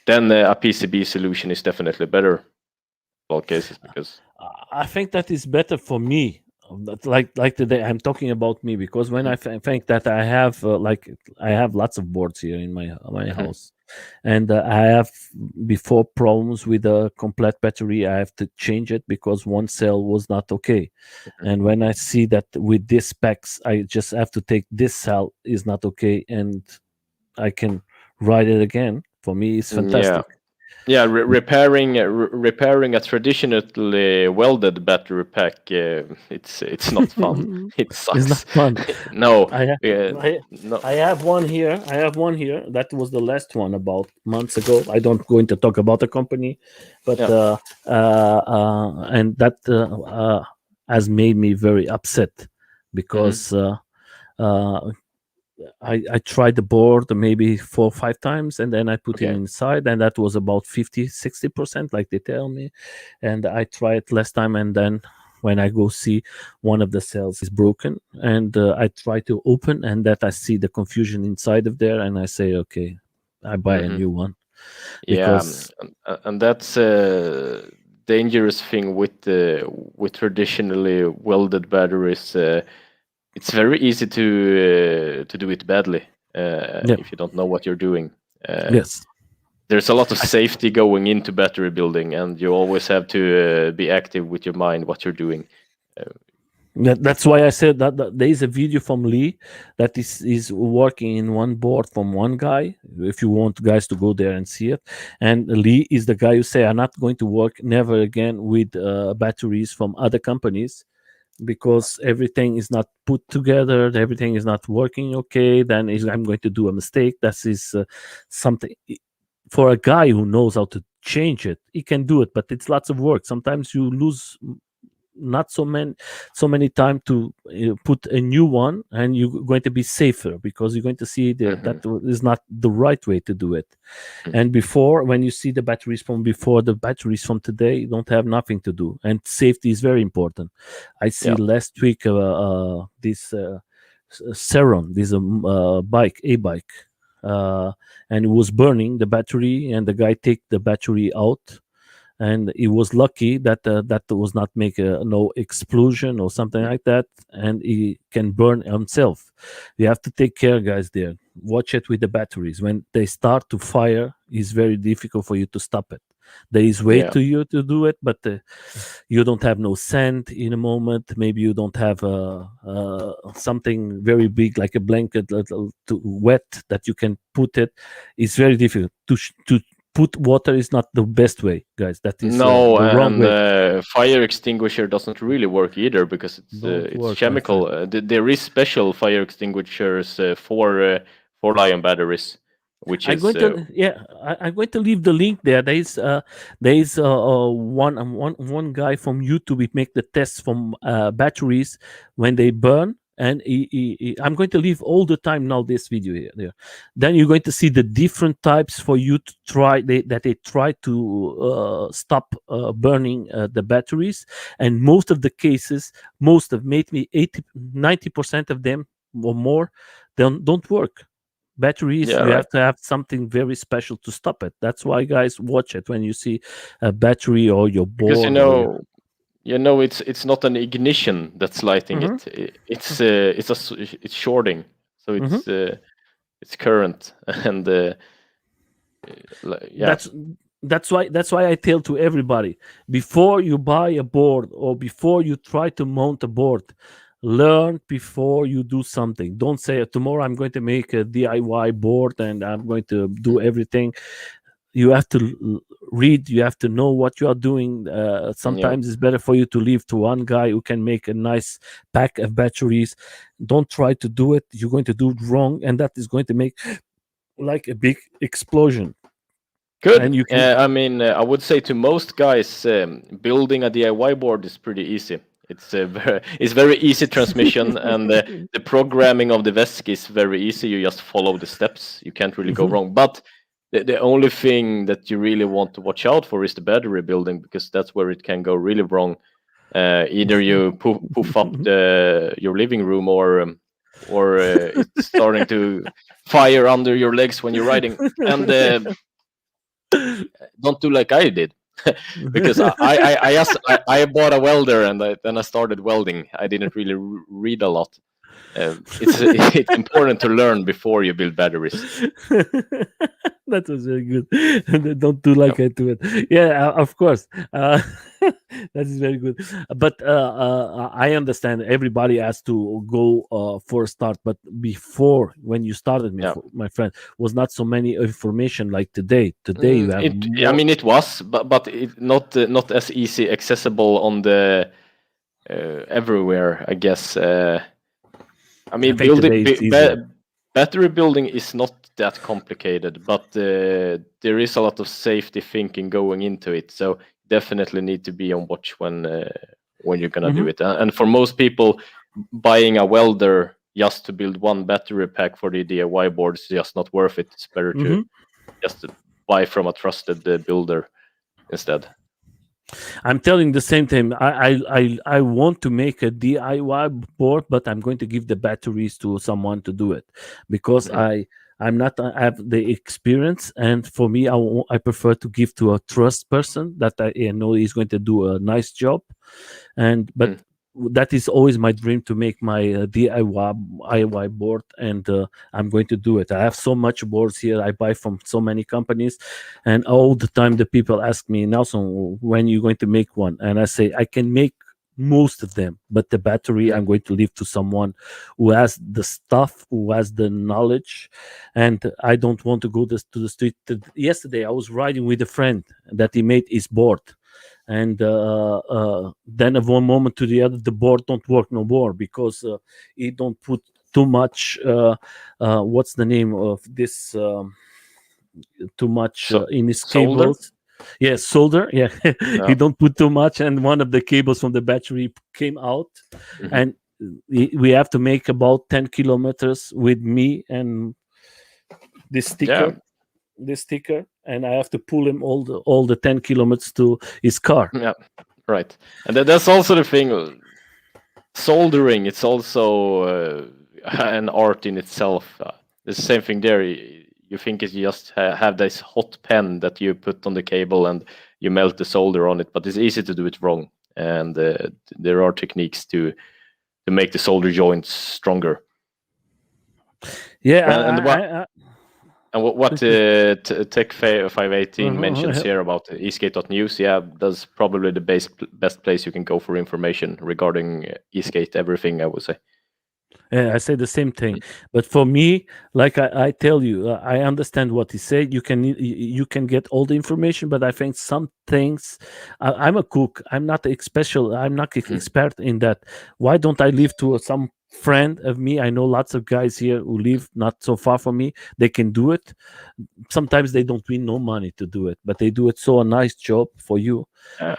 then a PCB solution is definitely better in all cases because. I think that is better for me. Like today, I'm talking about me because when Mhm, I think that I have I have lots of boards here in my mhm, house, and I have before problems with a complete battery. I have to change it because one cell was not okay. mhm. And when I see that with this specs, I just have to take this cell is not okay, and I can write it again. For me, it's Yeah, fantastic. yeah. Repairing a traditionally welded battery pack, it's not fun. It It's not sucks. fun. No, I have, I, no. I have one here. I have one here. That was the last one about months ago. I don't going to talk about the company, but Yeah. and that has made me very upset Hmm. because uh, I tried the board maybe 4 or 5 times, and then I put it Okay. inside, and that was about 50-60%, like they tell me. And I tried last time, and then when I go see, one of the cells is broken, and I try to open, and that I see the confusion inside of there, and I say, okay, I buy a Hmm. new one Yeah, because and that's a dangerous thing with traditionally welded batteries. It's very easy to do it badly yeah, if you don't know what you're doing. Uh, yes. there's a lot of I, safety going into battery building, and you always have to be active with your mind what you're doing. Uh, That's why I said that there is a video from Lee that is working in one board from one guy. If you want guys to go there and see it, and Lee is the guy who say, "I'm not going to work never again with batteries from other companies because everything is not put together, everything is not working okay. Then I'm going to do a mistake." That is something for a guy who knows how to change it. He can do it, but it's lots of work. Sometimes you lose not so many time to put a new one, and you're going to be safer because you're going to see Hmm. is not the right way to do it. And before, when you see the batteries from before, the batteries from today, you don't have nothing to do, and safety is very important. I see Yeah, last week this Seron, this bike, a bike, uh, and it was burning the battery, and the guy take the battery out, and he was lucky that that was not make no explosion or something like that, and he can burn himself. You have to take care, guys. There, watch it with the batteries. When they start to fire, it's very difficult for you to stop it. There is way yeah. to you to do it, but you don't have no sand in a moment. Maybe you don't have something very big like a blanket to wet that you can put it. It's very difficult to put water is not the best way, guys. That is No, the wrong and way. fire extinguisher doesn't really work either because Don't it's work, my chemical. friend. There is special fire extinguishers for Lion batteries, which I'm is going to yeah. I'm going to leave the link there. There is one guy from YouTube. He make the tests from batteries when they burn, and I'm going to leave all the time now this video here. There, then you're going to see the different types for you to try. That they try to stop burning the batteries, and most of the cases, most of maybe 80-90% of them or more, don't work. Batteries, yeah, you right. have to have something very special to stop it. That's why, guys, watch it when you see a battery or your Because board or your. it's not an ignition that's lighting Mhm, it. It's shorting, so mhm. it's current and yeah, that's that's why I tell to everybody, before you buy a board or before you try to mount a board, learn before you do something. Don't say tomorrow I'm going to make a DIY board and I'm going to do everything. You have to read, you have to know what you are doing. yeah. Sometimes it's better for you to leave to one guy who can make a nice pack of batteries. Don't try to do it, you're going to do it wrong, and that is going to make like a big explosion. Good. And you can. I mean, I would say to most guys, building a DIY board is pretty easy. It's very easy transmission, and the programming of the VESC is very easy. You just follow the steps. You can't really go Mhm. wrong. But the only thing that you really want to watch out for is the battery building, because that's where it can go really wrong. Either you poof up your living room, or it's starting to fire under your legs when you're riding. And don't do like I did, because I bought a welder, and then I started welding. I didn't really read a lot. It's it's important to learn before you build batteries. That was very good. Don't do Yeah, like I do it. Yeah, of course. That is very good. But I understand everybody has to go for a start. But before, when you started, yeah. my friend, was not so many information like today. Today you have I more. mean, it was, but it not as easy accessible on the everywhere, I guess. I I mean, think today it's easier. battery building is not that complicated, but there is a lot of safety thinking going into it. So definitely need to be on watch when you're gonna do Hmm. it. And for most people, buying a welder just to build one battery pack for the DIY board is just not worth it. It's better to Hmm. just buy from a trusted builder instead. I'm telling the same thing. I want to make a DIY board, but I'm going to give the batteries to someone to do it because Mhm. I'm not I have the experience, and for me, I prefer to give to a trust person that I know is going to do a nice job. And but Mm. that is always my dream to make my DIY board, and I'm going to do it. I have so much boards here. I buy from so many companies, and all the time the people ask me, Nelson, when you going to make one? And I say I can make most of them, but the battery Mhm. I'm going to leave to someone who has the stuff, who has the knowledge. And I don't want to go to the street. Yesterday I was riding with a friend that he made his board, and then of one moment to the other the board don't work no more because he don't put too much what's the name of this too much So in his solder. cables. Yeah, solder. Yeah, he Yeah. don't put too much, and one of the cables from the battery came out, Mhm. and we have to make about 10 kilometers with me and this Yeah. sticker, and I have to pull him all the 10 kilometers to his car. Yeah. Right. And that's also the thing. Soldering, it's also an art in itself. The same thing there. You think you just have this hot pen that you put on the cable and you melt the solder on it, but it's easy to do it wrong. And there are techniques to make the solder joints stronger. Yeah, And what I and what this is, Tech 518 mentions here about eSkate.news, yeah, that's probably the best place you can go for information regarding eSkate, everything, I would say. yeah, I say the same thing, but for me, like I tell you, I understand what he said. You can get all the information, but I think some things. I'm a cook. I'm not special. I'm not Mhm. expert in that. Why don't I leave to some friend of me? I know lots of guys here who live not so far from me. They can do it. Sometimes they don't win no money to do it, but they do it so a nice job for you,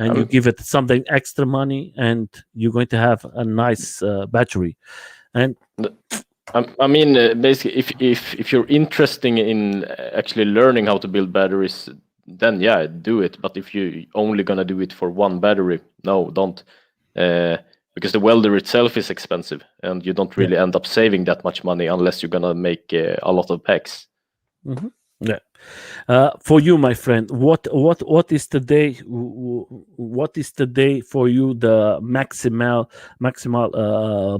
and you Um, give it something extra money, and you're going to have a nice battery. And I mean, basically, if you're interested in actually learning how to build batteries, then yeah, do it. But if you only gonna do it for one battery, no, don't, uh, because the welder itself is expensive, and you don't yeah. really end up saving that much money unless you're gonna make a lot of packs. Mhm. Yeah. For you, my friend, what is today? What is today for you the maximal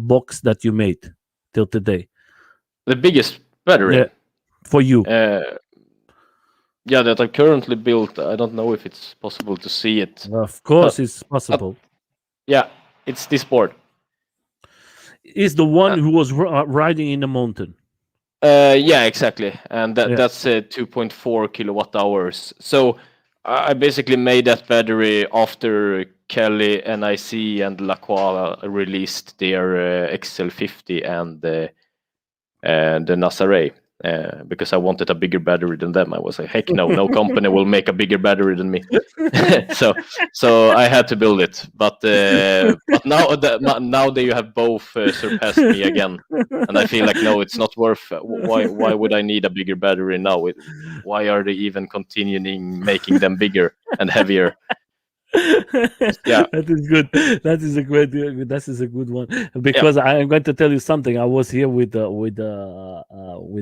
box that you made till today? The biggest battery, Yeah, for you. uh, yeah, that I currently built. I don't know if it's possible to see it. Of Uh, course, it's uh, possible. yeah, it's this board. Is the one who was riding in the mountain. Yeah, exactly, and Yeah. that's 2.4 kilowatt hours. So I basically made that battery after Kelly, NIC, and Lacroix released their XL50 and the Nazare, because I wanted a bigger battery than them. I was like, heck no, no company will make a bigger battery than me. so so I had to build it. But now that you have both surpassed me again, and I feel like no, it's not worth. Why would I need a bigger battery now? Why are they even continuing making them bigger and heavier? Yeah. That is good. That is a great. That is a good one Yeah. because I am going to tell you something. I was here with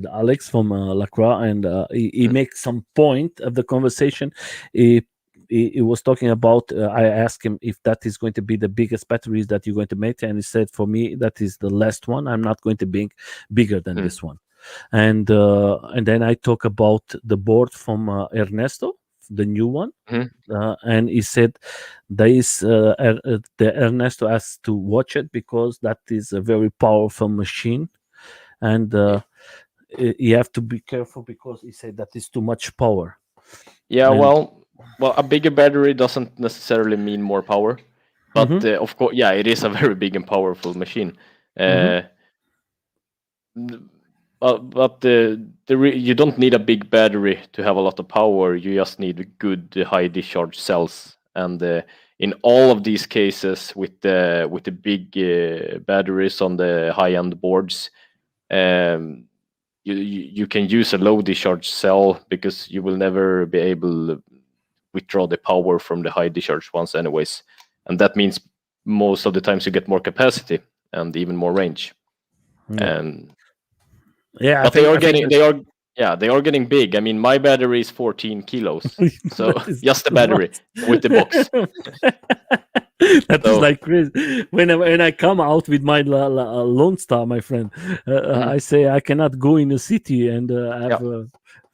Alex from Lacroix, and he Mm, makes some point of the conversation. He he was talking about. I asked him if that is going to be the biggest batteries that you're going to make, and he said, "For me, that is the last one. I'm not going to be bigger than mm, this one." And then I talk about the board from Ernesto, the new one, mm. and he said the Ernesto has to watch it because that is a very powerful machine, and you have to be careful because he said that is too much power. Yeah, And well, a bigger battery doesn't necessarily mean more power, but hmm of course, yeah, it is a very big and powerful machine. hmm Uh, n- but you don't need a big battery to have a lot of power. You just need good high discharge cells, and in all of these cases, with the big batteries on the high end boards, um, you can use a low discharge cell because you will never be able to withdraw the power from the high discharge ones anyways, and that means most of the times you get more capacity and even more range. yeah, And yeah. but I think that they are yeah, they are getting big. I mean, my battery is 14 kilos, so that is just the too battery much. with the box. That is So like crazy. When I come out with my Lone Star, my friend, mhm, I say I cannot go in a city and yeah. have.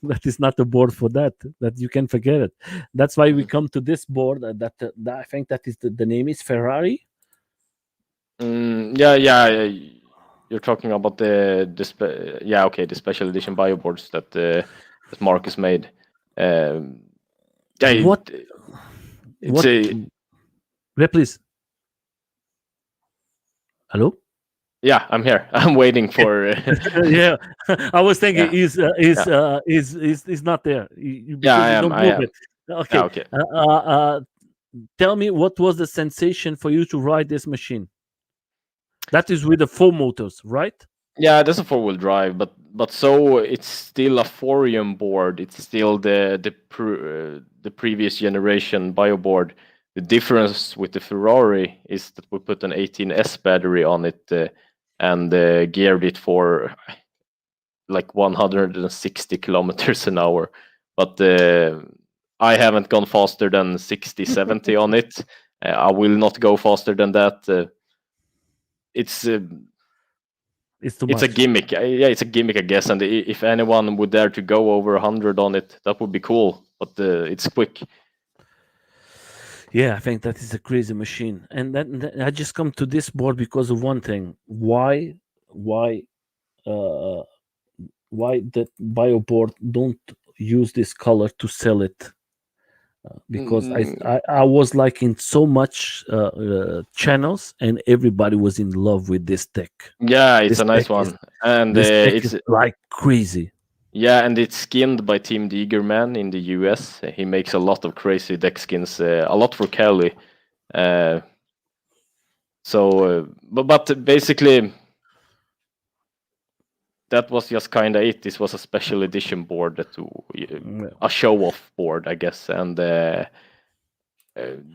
That is not a board for that. That you can forget it. That's why we Mhm. come to this board. I think that is the name is Ferrari. Yeah, yeah. You're talking about yeah, okay, the special edition bioboards that Marcus made. Um, yeah, What? it's What? a Yeah, please. Hello. yeah. I'm here. I'm waiting for Yeah, I was thinking yeah, yeah, is not there yeah. because I you am. don't I move it. am. Yeah, Okay, okay. tell me what was the sensation for you to ride this machine? That is with the four motors, right? Yeah, that's a four-wheel drive, but so it's still a Forium board. It's still the previous generation bioboard. The difference with the Ferrari is that we put an 18S battery on it and geared it for like 160 kilometers an hour. But I haven't gone faster than 60, 70 on it. I will not go faster than that. It's It's too It's a much. gimmick. Yeah, it's a gimmick, I guess. And if anyone would dare to go over 100 on it, that would be cool. But it's quick. Yeah, I think that is a crazy machine, and I just come to this board because of one thing. Why, uh, why that bio board don't use this color to sell it? Because Mm, I was like in so much channels, and everybody was in love with this deck. yeah, it's This a deck nice is one, and this deck is like crazy. it's skinned by Team Deegerman in the US. He makes a lot of crazy deck skins, a lot for Kelly. Uh, but basically, that was just kind of it. This was a special edition board Yeah. a show off board, I guess, and.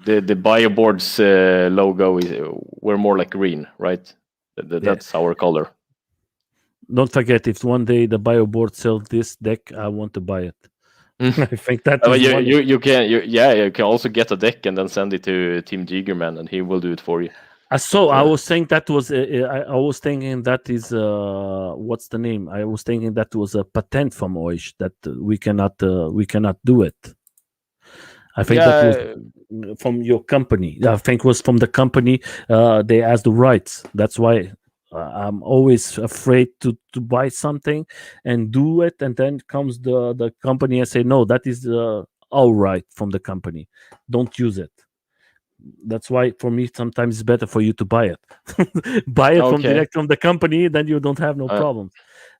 The Bioboards logo is we're more like green, right? Yeah. That's our color. Don't forget, if one day the bio board sells this deck, I want to buy it. I think that But is you, one of. you can yeah, you can also get a deck and then send it to Team Jiggerman and he will do it for you. So I So was saying that was I was thinking that is what's the name? I was thinking that was a patent from Oish that we cannot do it. I think that was yeah, from your company. I think was from the company. They asked the rights. That's why I'm always afraid to buy something and do it, and then comes the company and say no, that is all right from the company. Don't use it. That's why for me sometimes it's better for you to buy it. Buy it from okay. direct from the company, then you don't have no Uh, problems.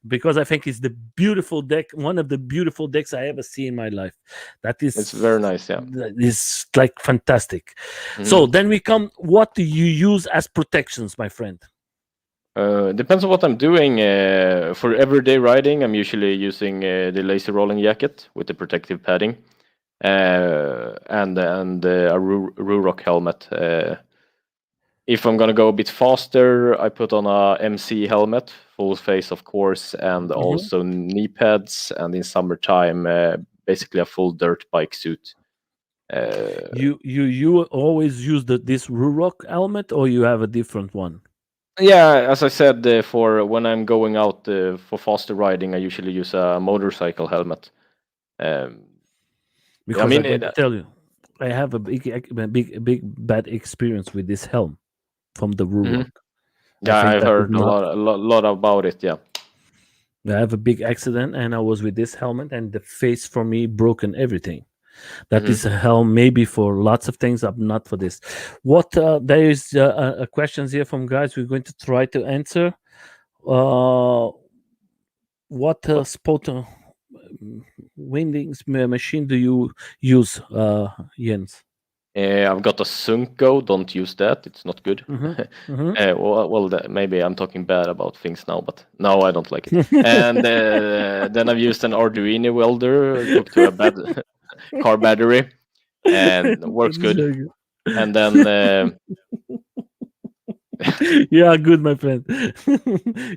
Because I think it's the beautiful deck, one of the beautiful decks I ever see in my life. That it's very is nice, yeah. that is like fantastic. So Mhm. then we come, what do you use as protections, my friend? Depends on what I'm doing. For everyday riding, I'm usually using the lazy rolling jacket with the protective padding, and a Ruroc helmet. If I'm gonna go a bit faster, I put on a MC helmet, full face, of course, and Mhm. also knee pads. And in summertime, basically a full dirt bike suit. Uh, You always use this Ruroc helmet, or you have a different one? yeah, as I said, for when I'm going out for faster riding, I usually use a motorcycle helmet. Um, I Because I'm mean, going to tell you, I have a big bad experience with this helm from the Ruroc. mhm. I Yeah, think I've that is heard not. lot about it. Yeah. I have a big accident, and I was with this helmet, and the face for me broken everything. That Hmm. is a helm, maybe for lots of things, but not for this. What there is questions here from guys. We're going to try to answer. Uh, what What? spot windings machine do you use, Jens? I've got a Sunko. Don't use that. It's not good. Mm-hmm. Mm-hmm. Maybe I'm talking bad about things now, but no, I don't like it. And then I've used an Arduino welder hooked to a car battery, and That works is good. very good. And then Yeah, good, my friend.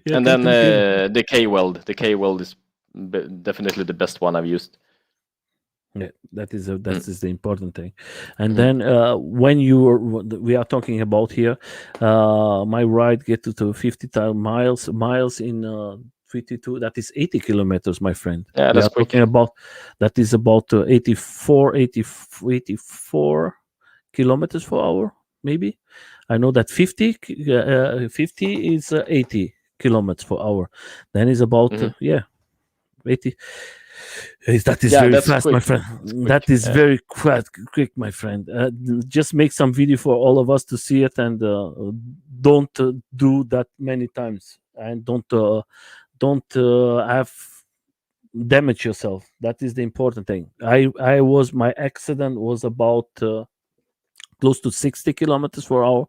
Yeah, continue. the K weld is definitely the best one I've used. Yeah, Mm. that is the important thing. And Mhm. then when we are talking about here, my ride get to 50,000 miles in 52. That is 80 kilometers, my friend. Yeah, We that's are talking quick. about that is about 84 kilometers per hour. maybe. I know that 50 is 80 kilometers per hour. Then is about Hmm. 80. That is Yeah, very that's fast, my quick. friend. That's That quick. is very quick, my friend. Just make some video for all of us to see it, and don't do that many times, and don't have damage yourself. That is the important thing. My accident was about close to 60 kilometers per hour,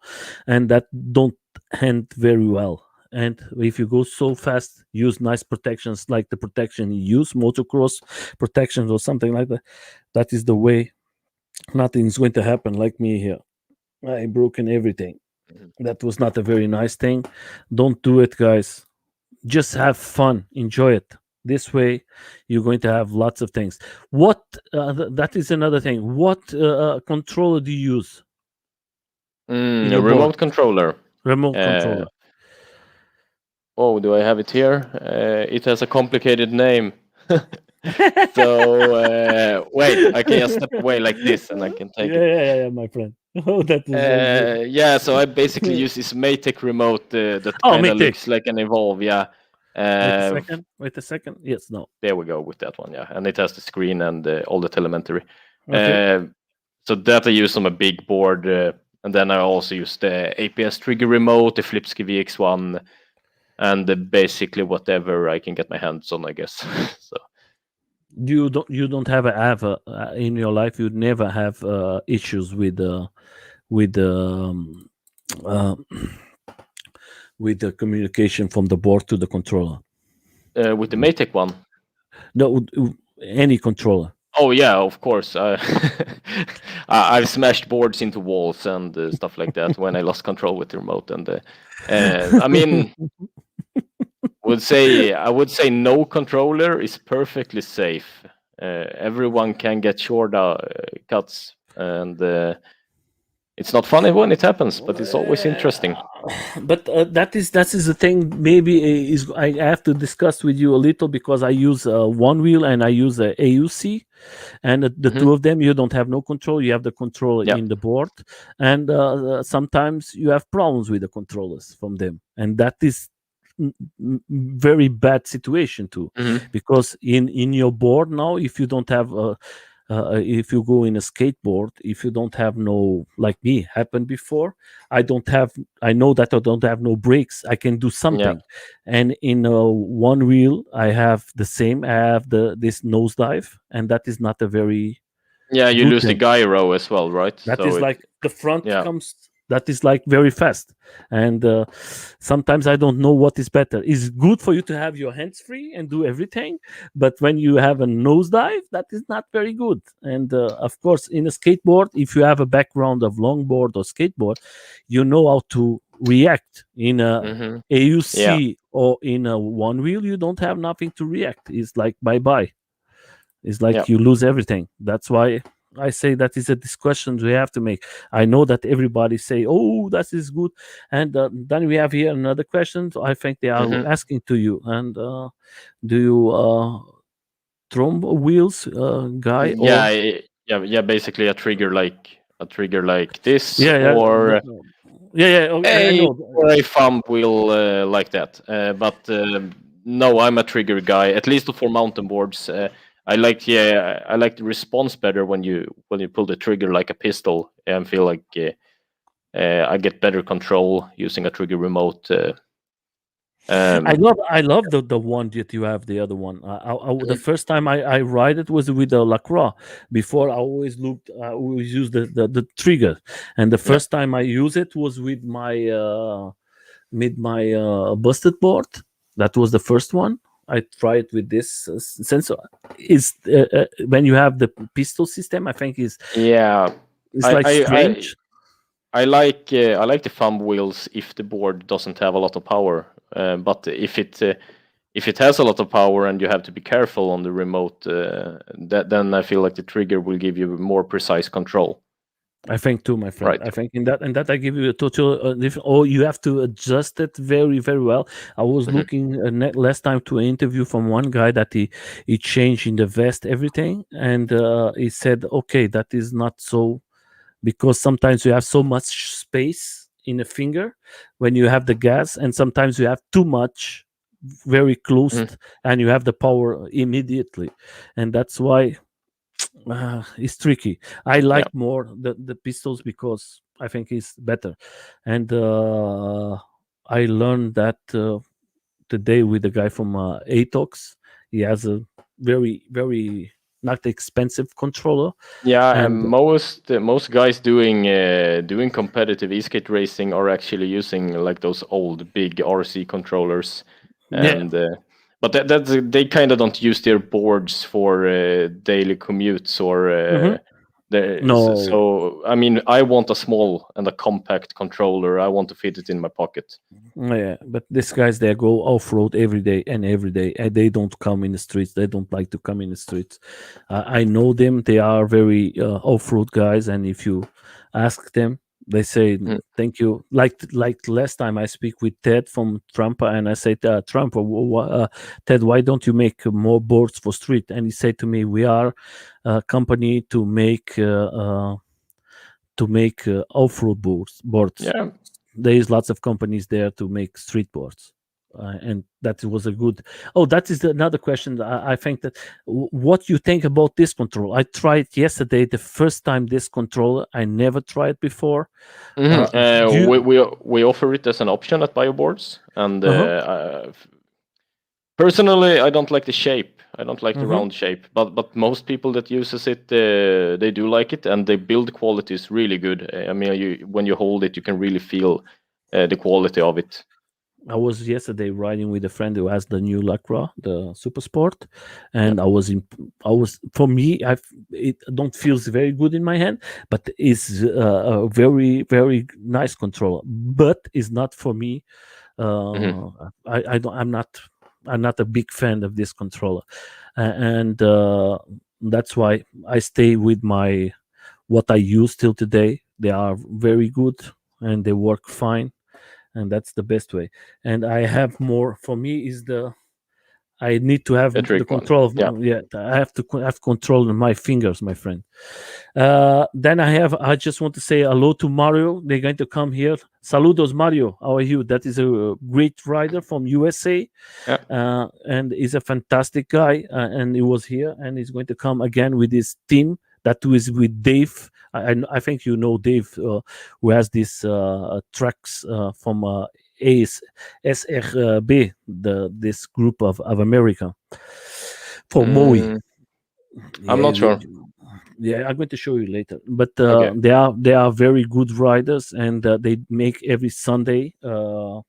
and that don't end very well. And if you go so fast, use nice protections like the protection you use, motocross protections or something like that. That is the way. Nothing's going to happen like me here. I broken everything. Mhm. That was not a very nice thing. Don't do it, guys. Just have fun, enjoy it. This way, you're going to have lots of things. What that is another thing. What controller do you use in A your board? remote controller. Remote Uh, controller. oh, do I have it here? It has a complicated name. So wait, I can just step away like this, and I can take it. Yeah, my friend. Oh, that is very good. Yeah, so I basically use this Maytech remote that Oh, kind me of take. looks like an Evolve. Yeah. Wait a Uh, second. Wait a second. Yes, no. there we go with that one. Yeah, and it has the screen and all the telemetry. Okay. Uh, so that I use on a big board, and then I also use the APS trigger remote, the Flipsky VX1, and basically whatever I can get my hands on, I guess. So You don't have in your life. You'd never have issues with uh, with the communication from the board to the controller. with the Maytech one. No, any controller. Oh yeah, of course. I've smashed boards into walls and stuff like that when I lost control with the remote. And I mean, I would say no controller is perfectly safe. Everyone can get short cuts, and it's not funny when it happens, but it's always interesting. But that is the thing. Maybe is I have to discuss with you a little because I use one wheel and I use a AUC, and the Hmm. two of them you don't have no control. You have the controller Yeah. in the board, and sometimes you have problems with the controllers from them, and that is very bad situation too, Hmm. because in your board now, if you don't have if you go in a skateboard, if you don't have no, like me happened before, I know that I don't have no brakes, I can do Yeah. something. And in one wheel I have the same, I have this nosedive, and that is not a very Yeah. You good lose the thing. gyro as well, right? That So is it. like the front Yeah. comes, that is like very fast. And sometimes I don't know what is better. It's good for you to have your hands free and do everything, but when you have a nosedive, that is not very good. And of course, in a skateboard, if you have a background of longboard or skateboard, you know how to react. In a Hmm. Yeah. AUC or in a one wheel, you don't have nothing to react. It's like bye bye. It's Yeah. like you lose everything. That's why I say that is a discussion we have to make. I know that everybody say, "Oh, that is good," and then we have here another question. I think they are Hmm. asking to you. And do you throw wheels, guy, Yeah. or Yeah. Basically, a trigger like this, yeah, yeah, or yeah. Okay, I a know. or a thumb wheel like that. But no, I'm a trigger guy. At least for mountain boards, I like the response better when you pull the trigger like a pistol. And feel like I get better control using a trigger remote. Um, I love the one that you have. The other one, the first time I ride it was with the Lacroix. Before I always looked, I always used the trigger, and the yeah, first time I use it was with my busted board. That was the first one. I tried with this sensor. Is when you have the pistol system, I think yeah. is I like I I strange. I like the thumb wheels if the board doesn't have a lot of power. But if it has a lot of power and you have to be careful on the remote, then I feel like the trigger will give you more precise control. I think too, my friend. Right. I think in that I give you a total different. Oh, you have to adjust it very very well. I was Hmm. looking last time to an interview from one guy that he changed in the vest everything, and he said, okay, that is not so because sometimes you have so much space in a finger when you have the gas, and sometimes you have too much very close, Mhm. and you have the power immediately, and that's why it's tricky. I Yeah. like more the pistols because I think it's better, and I learned that today with the guy from Atox. He has a very not expensive controller, Yeah, and and most guys doing competitive e-skate racing are actually using like those old big RC controllers, yeah. and but they kind of don't use their boards for daily commutes or Hmm. No. so I mean I want a small and a compact controller. I want to fit it in my pocket. Yeah, but these guys they go off road every day, and they don't come in the streets. They don't like to come in the streets. I know them. They are very off road guys, and if you ask them, they say Mhm. thank you. Like last time I speak with Ted from Trump, and I said Trump, Ted, why don't you make more boards for street? And he said to me, we are a company to make off-road boards. Yeah, There is lots of companies there to make street boards, and that was a good. Oh, that is another question. I think that what you think about this control. I tried yesterday the first time this controller. I never tried before. hmm Do you? we offer it as an option at Bioboards, and Uh huh. personally, I don't like the shape. I don't like the Hmm. round shape, but most people that uses it, they do like it, and the build quality is really good. I mean, when you hold it, you can really feel the quality of it. I was yesterday riding with a friend who has the new Lacroix, the Super Sport, Yeah. and I was for me, it don't feels very good in my hand, but it's a very nice controller. But it's not for me. Hmm. I don't. I'm not a big fan of this controller, and that's why I stay with my what I use till today. They are very good and they work fine, and that's the best way. And I have more for me is the I need to have A the trick one. control of Yeah. yeah, I have to have control of my fingers, my friend. Then I just want to say hello to Mario. They're going to come here. Saludos, Mario. How are you? That is a great rider from USA, Yeah. and he's a fantastic guy. And he was here, and he's going to come again with his team. That is with Dave. I think you know Dave, who has these tracks from AS, SRB, this group of America for Moe. Mm, I'm Yeah, not sure. yeah, I'm going to show you later. But Okay. they are very good riders, and they make every Sunday a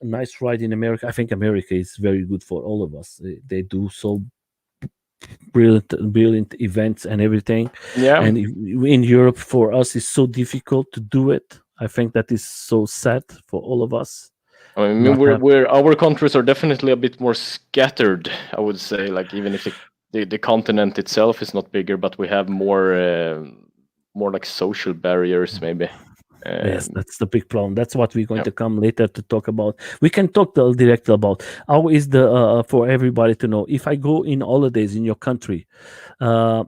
nice ride in America. I think America is very good for all of us. They do so brilliant events and everything. Yeah. And in Europe, for us, it's so difficult to do it. I think that is so sad for all of us. I mean, Not have. we're our countries are definitely a bit more scattered. I would say, like even if the continent itself is not bigger, but we have more like social barriers, maybe. Yes, Um, that's the big problem. That's what we're going yeah. to come later to talk about. We can talk directly about how is the for everybody to know. If I go in holidays in your country,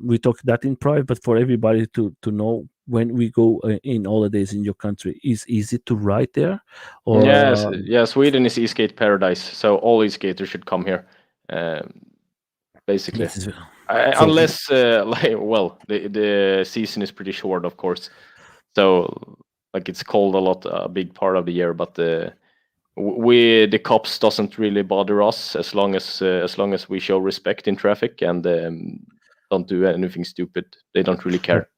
we talk that in private, but for everybody to know when we go in holidays in your country, is easy to ride there, or Yes, yeah. Sweden is e-skate paradise, so all e-skaters should come here. Um, Basically, it's, for unless like well, the season is pretty short, of course. So like it's cold a lot, a big part of the year, but we the cops doesn't really bother us as long as we show respect in traffic and don't do anything stupid. They don't really yeah, care.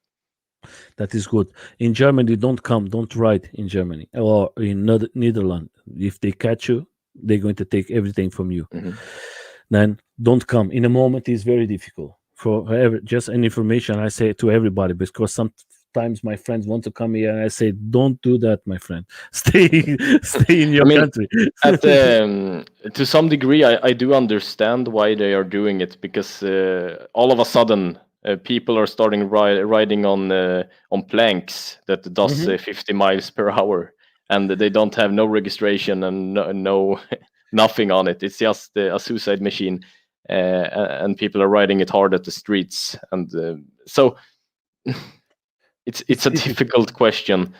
that is good. In Germany, don't ride in Germany or in Netherlands. If they catch you, they're going to take everything from you. Hmm. Then don't come. In a moment is very difficult. Just an information I say to everybody, because sometimes my friends want to come here and I say, don't do that, my friend. Stay in I your mean, country. at to some degree, I do understand why they are doing it because all of a sudden people are starting riding on planks that does Mhm. 50 miles per hour, and they don't have no registration and no nothing on it. It's just a suicide machine, and people are riding it hard at the streets, and so it's It's a difficult. difficult question.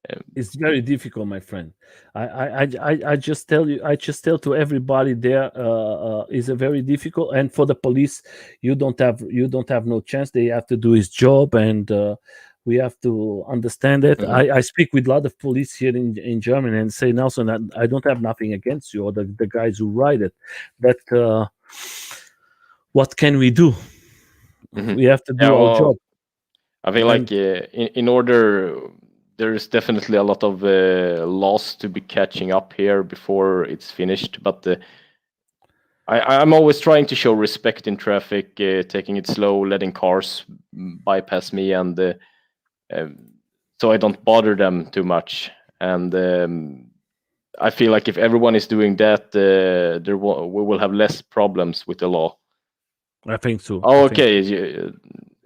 Um, It's very difficult, my friend. I just tell you, I just tell to everybody there, is a very difficult. And for the police, you don't have no chance. They have to do his job, and we have to understand it. mhm. I speak with a lot of police here in Germany and say, Nelson, I don't have nothing against you or the guys who ride it, but what can we do? Mhm. We have to Yeah, do our well, job. I feel And like in order, there is definitely a lot of loss to be catching up here before it's finished. But I'm always trying to show respect in traffic, taking it slow, letting cars bypass me, and um, so I don't bother them too much. And I feel like if everyone is doing that, we will have less problems with the law. I think so. I Oh, think okay, so.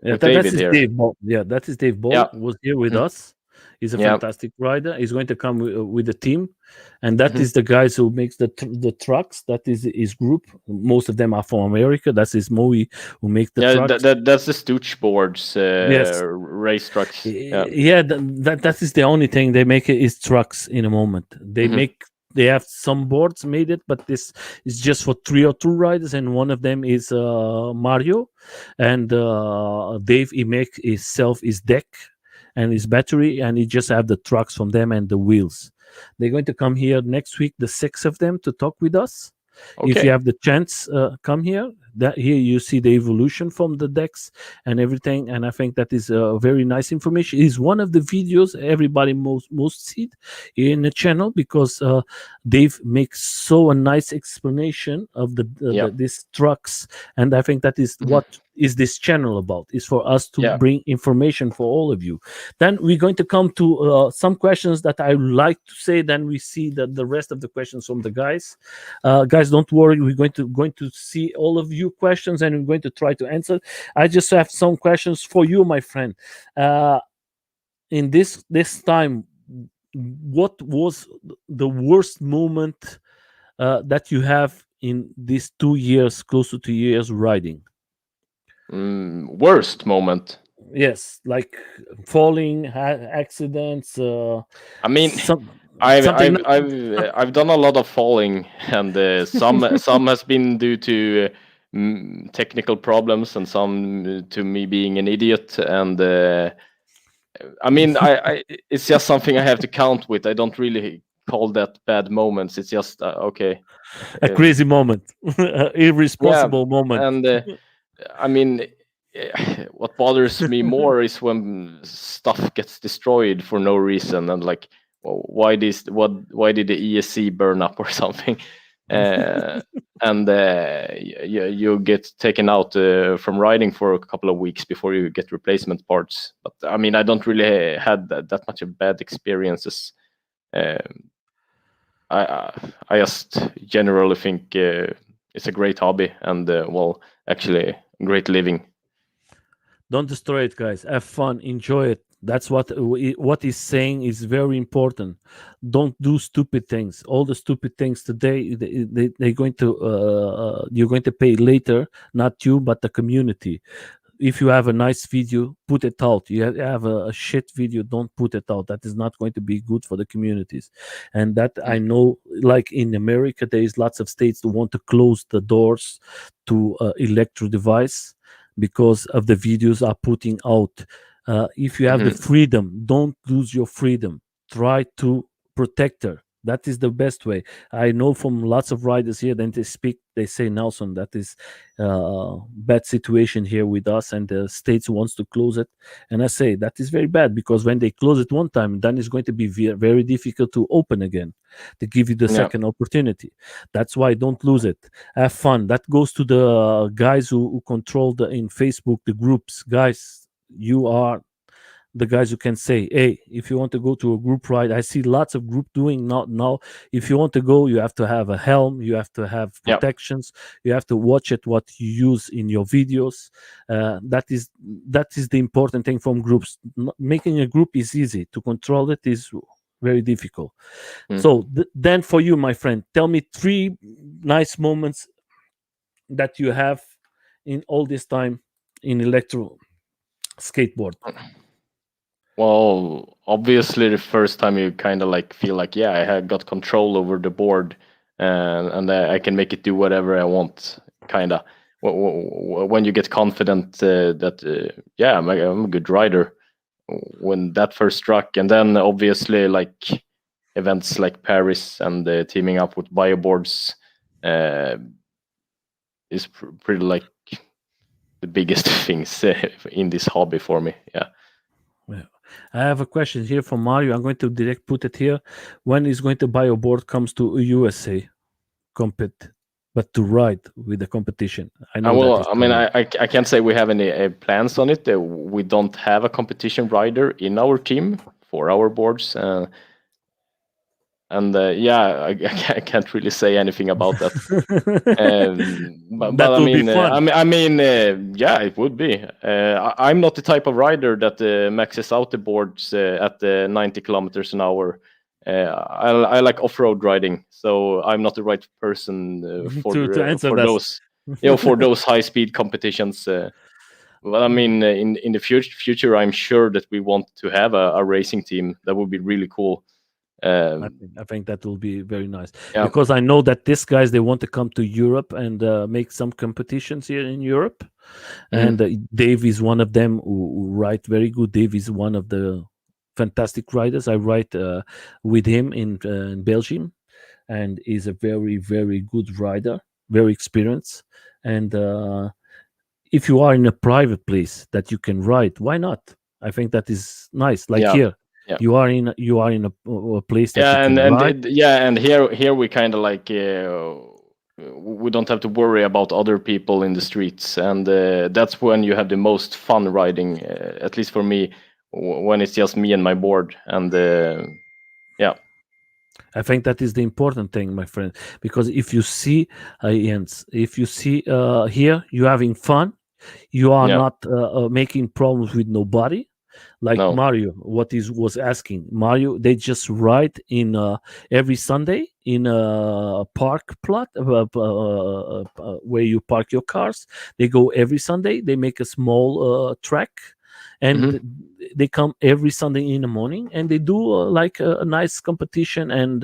Yeah, with that David is here. Dave Ball. Yeah, that is Dave Yeah. Ball was here with Mhm. us. He's a Yeah. fantastic rider. He's going to come with the team, and that Mhm. is the guys who makes the trucks. That is his group. Most of them are from America. That is Moe who make the Yeah, trucks. that's the Stooch boards, Yes, race trucks. Yeah. yeah, that is the only thing they make is trucks in a moment. Hmm. They have some boards made it, but this is just for three or two riders, and one of them is Mario, and Dave. He make himself his deck and his battery, and he just have the trucks from them and the wheels. They're going to come here next week, the six of them, to talk with us. If you Okay. have the chance, come here. That here you see the evolution from the decks and everything, and I think that is very nice information. Is one of the videos everybody most see in the channel because Dave makes so a nice explanation of Yeah. these trucks, and I think that is Hmm. what is this channel about, is for us to Yeah. bring information for all of you. Then we're going to come to some questions that I would like to say, then we see the rest of the questions from the guys. Guys, don't worry, we're going to see all of you questions and we're going to try to answer. I just have some questions for you, my friend. In this time, what was the worst moment that you have in these 2 years, close to 2 years riding? Worst moment. Yes, like falling, accidents, I mean, some I've something. I've I've I've done a lot of falling, and some has been due to technical problems, and some to me being an idiot. And I mean, it's just something I have to count with. I don't really call that bad moments. It's just okay. A Um, crazy moment, yeah, irresponsible moment. and I mean, what bothers me more is when stuff gets destroyed for no reason, and like, well, why did the ESC burn up or something, uh, and you get taken out from riding for a couple of weeks before you get replacement parts. But I mean, I don't really had that much of bad experiences. Um, I just generally think it's a great hobby, and well, actually, great living. Don't destroy it, guys. Have fun, enjoy it. That's what he's saying is very important. Don't do stupid things. All the stupid things today, they're going to you're going to pay later. Not you, but the community. If you have a nice video, put it out. You have a shit video, don't put it out. That is not going to be good for the communities. And that I Mm. know, like in America, there is lots of states that want to close the doors to electro device because of the videos are putting out. If you have the Mhm. freedom, don't lose your freedom. Try to protect her. That is the best way. I know from lots of riders here, then they speak, they say, Nelson, that is bad situation here with us, and the states wants to close it. And I say that is very bad because when they close it one time, then it's going to be very difficult to open again, to give you the Yeah. second opportunity. That's why don't lose it. Have fun. That goes to the guys who control the in Facebook the groups. Guys, you are the guys who can say, hey, if you want to go to a group ride, I see lots of group doing not now. If you want to go, you have to have a helm, you have to have Yeah. protections, you have to watch it what you use in your videos. That is the important thing from groups. Making a group is easy, to control it is very difficult. Mm. So then for you, my friend, tell me three nice moments that you have in all this time in electro skateboard. Well, obviously, the first time you kind of like feel like, yeah, I had got control over the board, and I can make it do whatever I want, kind of. When you get confident that, yeah, I'm a good rider, when that first struck, and then obviously like events like Paris and teaming up with Bioboards uh, is pretty like the biggest things in this hobby for me. Yeah. Yeah. I have a question here from Mario. I'm going to direct put it here. When is going to buy a board comes to USA compete, but to ride with the competition? I know that Well, is I mean, coming. I can't say we have any plans on it. We don't have a competition rider in our team for our boards, and yeah, I can't really say anything about that. But That will be fun. yeah, it would be. I'm not the type of rider that maxes out the boards at 90 kilometers an hour. I like off-road riding, so I'm not the right person To answer for that. those, for those high-speed competitions. But I mean, in the future, I'm sure that we want to have a racing team. That would be really cool. Um, I think that will be very nice yeah. because I know that these guys they want to come to Europe and make some competitions here in Europe. Mhm. And Dave is one of them who ride very good. Dave is one of the fantastic riders. I ride with him in Belgium, and is a very good rider, very experienced. And if you are in a private place that you can ride, why not? I think that is nice. Like Yeah. here, Yeah. you are in a place that you Yeah, can ride. yeah, and here we kind of like we don't have to worry about other people in the streets, and that's when you have the most fun riding. At least for me, when it's just me and my board, and yeah, I think that is the important thing, my friend, because if you see, Jens, if you see here, you having fun, you are yeah, not making problems with nobody. Like no, Mario, what is was asking Mario, they just ride in every Sunday in a park plot where you park your cars. They go every Sunday. They make a small track, and hmm, they come every Sunday in the morning, and they do like a nice competition. And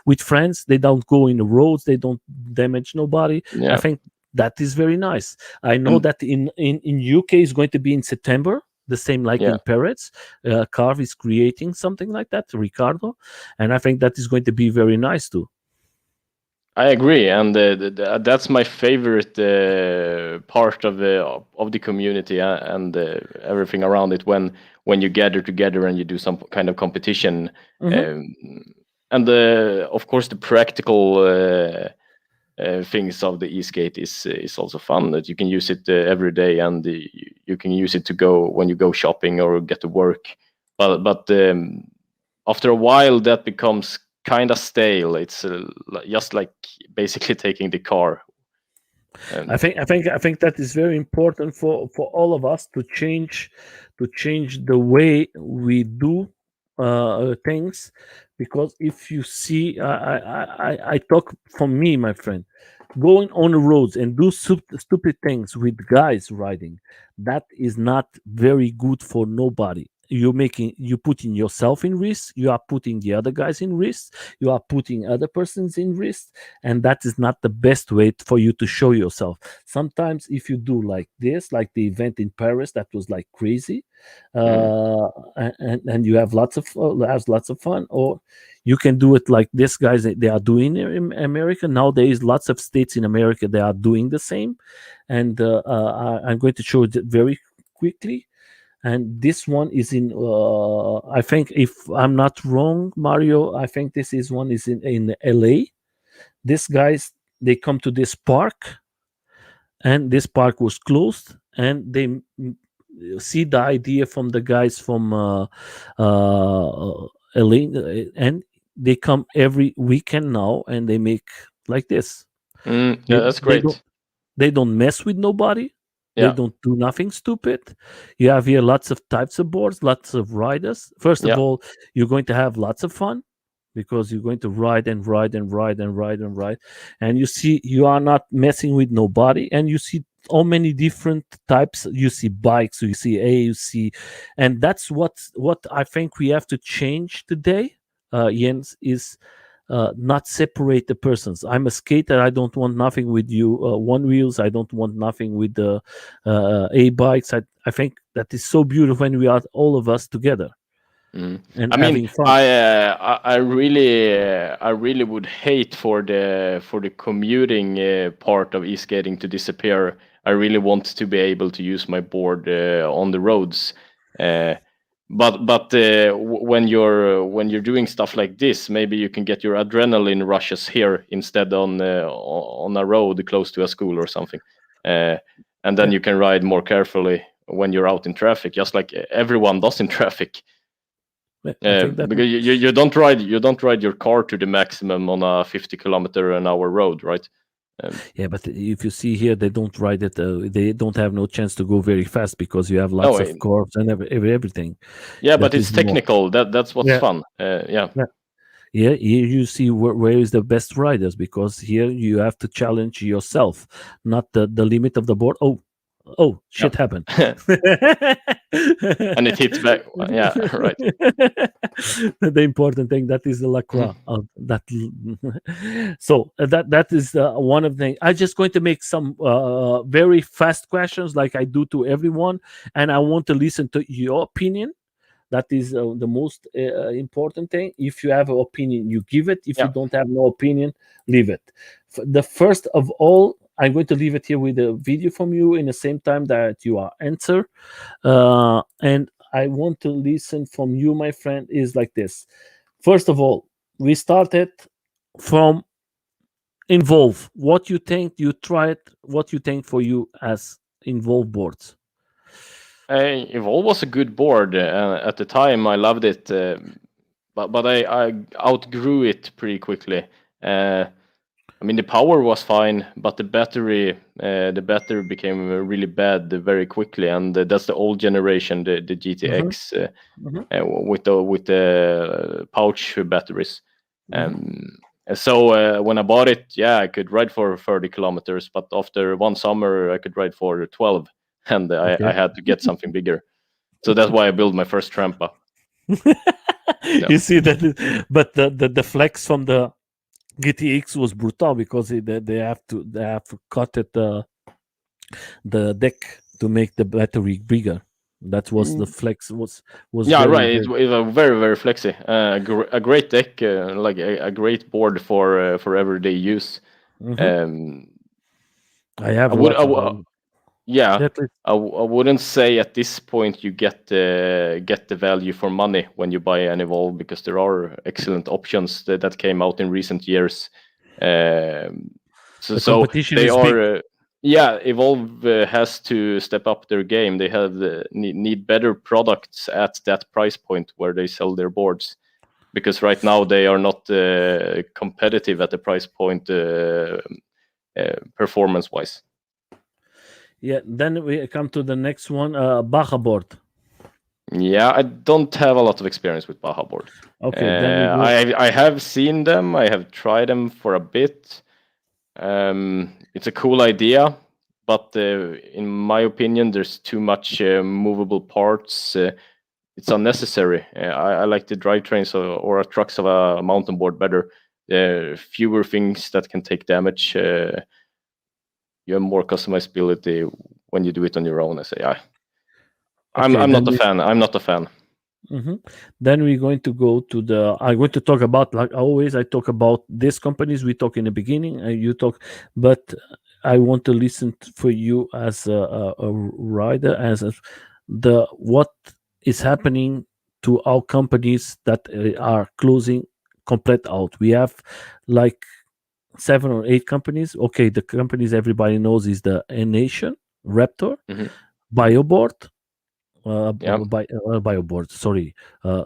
with friends, they don't go in the roads. They don't damage nobody. I yeah, think that is very nice. I know and that in UK is going to be in September, the same like yeah. in Paris. Carve is creating something like that, Ricardo, and I think that is going to be very nice too. I agree, and that's my favorite part of the community and everything around it. When you gather together and you do some kind of competition, Hmm. um, and of course the practical things of the e-skate is also fun. That you can use it every day, and you can use it to go when you go shopping or get to work. But after a while, that becomes kind of stale. It's just like basically taking the car. Um, I think that is very important for all of us to change the way we do things, because if you see, I talk for me, my friend, going on the roads and do stupid things with guys riding, that is not very good for nobody. You putting yourself in risk, you are putting the other guys in risk, you are putting other persons in risk, and that is not the best way for you to show yourself. Sometimes if you do like this, like the event in Paris that was like crazy, mm, and you have lots of fun, or you can do it like this guys they are doing in America nowadays. Lots of states in America they are doing the same, and I'm going to show it very quickly. And this one is in I think, if I'm not wrong, Mario, I think this is one is in LA. These guys they come to this park, and this park was closed, and they see the idea from the guys from LA, and they come every weekend now, and they make like this. yeah, they that's they don't great. they don't mess with nobody. They Yeah, don't do nothing stupid. You have here lots of types of boards, lots of riders. First of yeah, all, you're going to have lots of fun, because you're going to ride and ride and ride and ride and ride, and you see you are not messing with nobody, and you see all many different types. You see bikes, you see AUC, and that's what I think we have to change today, Jens, is not separate the persons. I'm a skater. I don't want nothing with you one wheels. I don't want nothing with the a bikes. I think that is so beautiful when we are all of us together Mm. and I mean, having fun. I really would hate for the commuting part of e-skating to disappear. I really want to be able to use my board on the roads. Uh, but when you're doing stuff like this, maybe you can get your adrenaline rushes here instead on a road close to a school or something, uh, and then Yeah, you can ride more carefully when you're out in traffic, just like everyone does in traffic. yeah, I think that. Because you don't ride your car to the maximum on a 50 kilometer an hour road, right? Um, Yeah, but if you see here, they don't ride it. They don't have no chance to go very fast because you have no, lots of curves and everything. yeah, but That it's is more. technical. That's what's Yeah, fun. Yeah. yeah, yeah. Here you see where is the best riders, because here you have to challenge yourself, not the limit of the board. Oh, oh, Yeah. shit happened. And it hits back. Yeah, right. The important thing, that is the lacroix that. So that is one of the. I'm just going to make some very fast questions like I do to everyone, and I want to listen to your opinion. That is the most important thing. If you have an opinion, you give it. If you Yeah. don't have no opinion, leave it. The first of all, I'm going to leave it here with a video from you in the same time that you are answer. And I want to listen from you, my friend, is like this. First of all, we started from involve. What you think you tried, what you think for you as involve boards. Evolve was a good board at the time. I loved it, but I outgrew it pretty quickly. I mean, the power was fine, but the battery became really bad very quickly, and that's the old generation, the Hmm. GTX Hmm. with the pouch batteries. Hmm. So when I bought it, yeah, I could ride for 30 kilometers, but after one summer, I could ride for 12, and I Okay. had to get something bigger. So that's why I built my first Trampa. Yeah. You see that, but the flex from the GTX was brutal because they have to cut it the deck to make the battery bigger. That was the flex was Yeah, very right. very. It's a very very flexy, a great deck, like a great board for everyday use. Hmm. Um, I have I would, lots of yeah, yeah, please. I wouldn't say at this point you get the value for money when you buy an Evolve, because there are excellent options that came out in recent years. Um, so The so competition they is big. are. Yeah, Evolve has to step up their game. They have need better products at that price point where they sell their boards, because right now they are not competitive at the price point performance wise. Yeah, then we come to the next one, Baja board. Yeah, I don't have a lot of experience with Baja board. Okay, then we go. I have seen them. I have tried them for a bit. It's a cool idea, but in my opinion, there's too much movable parts. It's unnecessary. I like the drivetrains or trucks of a mountain board better. Fewer things that can take damage. You have more customizability when you do it on your own. I say, Okay, I'm then not a we. fan. I'm not a fan. Mhm. Then we're going to go to the. I'm going to talk about, like always. I talk about these companies. We talk in the beginning, and you talk, but I want to listen for you as a rider, as the what is happening to our companies that are closing complete out. We have like 7 or 8 companies. Okay, the companies everybody knows is the N Nation, Raptor, Hmm. Bioboard, Yeah. bioboard. Sorry,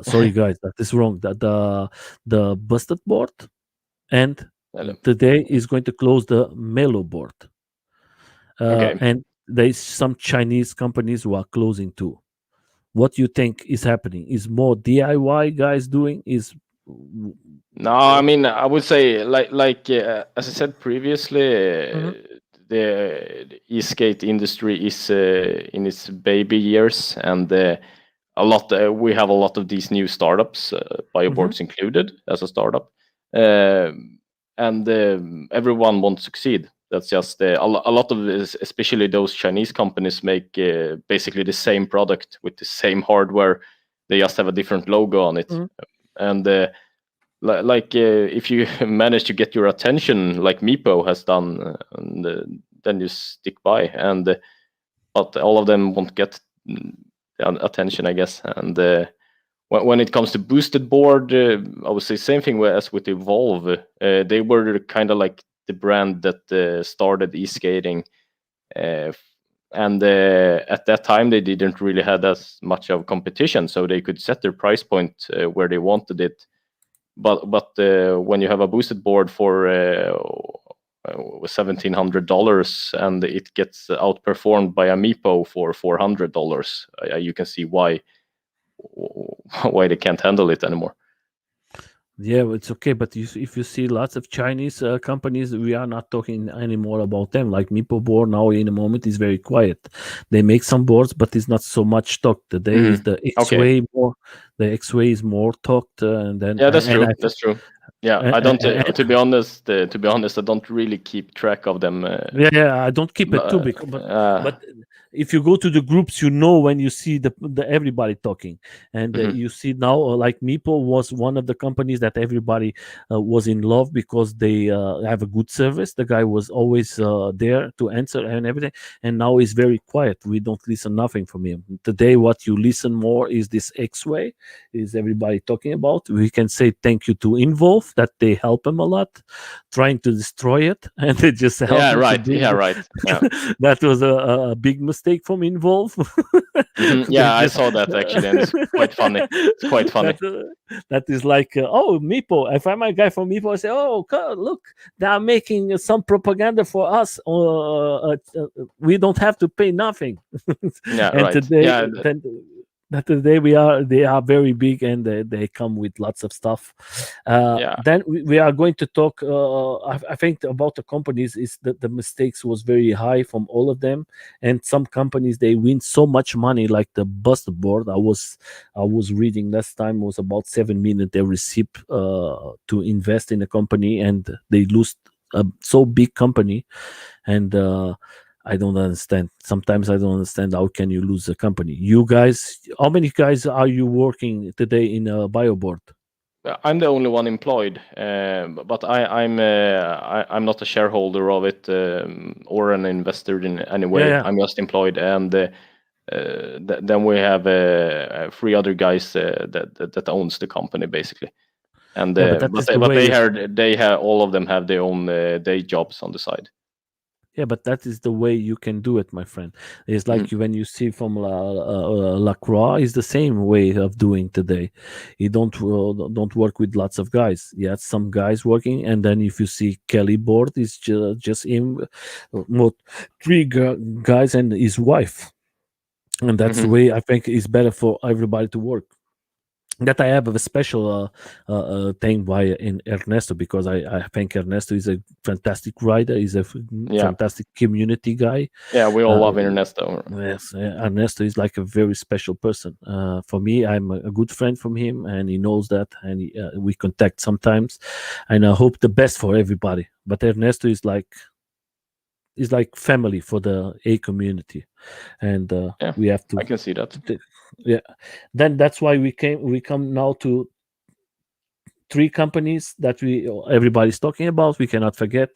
sorry guys, that is wrong. The busted board, and Hello. today is going to close the Melo board. Okay. And there's some Chinese companies who are closing too. What you think is happening? Is more DIY guys doing? Is No, I mean, I would say as I said previously, Mhm, the e-skate industry is in its baby years, and we have a lot of these new startups, mhm, Bioboards included as a startup, um, and everyone wants to succeed. That's just a lot of especially those Chinese companies make basically the same product with the same hardware. They just have a different logo on it, mhm. and if you manage to get your attention like Meepo has done, then you stick by, and but all of them won't get the attention, I guess. And when it comes to boosted board, I would say same thing as with Evolve. They were kind of like the brand that started e-skating, uh, and at that time they didn't really have as much of competition, so they could set their price point where they wanted it. But when you have a boosted board for $1,700 and it gets outperformed by a Meepo for $400, you can see why why they can't handle it anymore. Yeah, it's okay, but if you see lots of Chinese companies, we are not talking anymore about them. Like Mipo board now in a moment is very quiet. They make some boards, but it's not so much talked. Today is the Okay, X-way more. The X-way is more talked, and then yeah, that's and true. I That's true. Yeah, I don't. To be honest, I don't really keep track of them. yeah, yeah, I don't keep it too But, big, but if you go to the groups, you know when you see the everybody talking, and mhm. you see now like Meeple was one of the companies that everybody was in love because they have a good service. The guy was always there to answer and everything, and now he's very quiet. We don't listen nothing from him today. What you listen more is this X-way, is everybody talking about. We can say thank you to Involve that they help him a lot trying to destroy it and they just help Yeah, him to right. bring Yeah, right. Yeah. that was a big mistake from Involve. They Yeah, I just saw that actually, and it's quite funny. It's quite funny. that that is like oh Meepo. If I'm a guy from Meepo, I say oh look, they are making some propaganda for us. We don't have to pay nothing. Yeah, And right. today Yeah, then that today they are very big and they come with lots of stuff. yeah, Then we are going to talk. I think about the companies is that the mistakes was very high from all of them, and some companies they win so much money, like the Busted board. I was reading last time was about 7 million they receive to invest in a company, and they lose a so big company, and I don't understand. Sometimes I don't understand how can you lose a company. You guys, how many guys are you working today in a Bioboard? I'm the only one employed, but I'm not a shareholder of it or an investor in any Yeah, way. yeah, I'm just employed, and then we have three other guys that owns the company basically. And yeah. But that is the but way. they have all of them have their own day jobs on the side. Yeah, but that is the way you can do it, my friend. It's Mhm. like when you see from La Croix is the same way of doing today. You don't work with lots of guys. Yeah, some guys working, and then if you see Kelly board, it's just him, more three guys and his wife, and that's the Mhm. way I think is better for everybody to work. That I have a special thing by in Ernesto because I think Ernesto is a fantastic rider. He's a Yeah, fantastic community guy. yeah, we all Uh, love Ernesto. yes, Ernesto is like a very special person. For me, I'm a good friend from him, and he knows that, and we contact sometimes. And I hope the best for everybody. But Ernesto is like family for the A community, and Yeah, we have I to. can see that. Yeah, then that's why we come now to three companies that everybody's talking about. We cannot forget.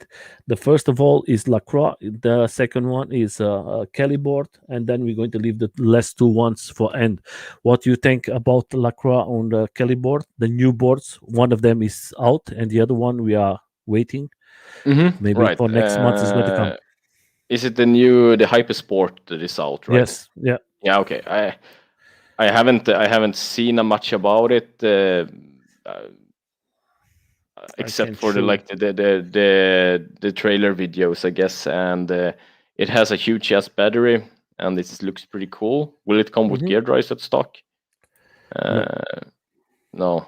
The first of all is Lacroix. The second one is Kelly board, and then we're going to leave the last two ones for end. What do you think about Lacroix on the Kelly board? The new boards. One of them is out, and the other one we are waiting. Maybe Right. for next month is going to come. Is it the Hypersport that is out, right? Yes. Yeah. Yeah. Okay. I haven't seen much about it. Uh, I except can for the show you. like the trailer videos, I guess. And it has a huge ass battery, and it looks pretty cool. Will it come with Hmm. gear drives at stock? No. Uh, no.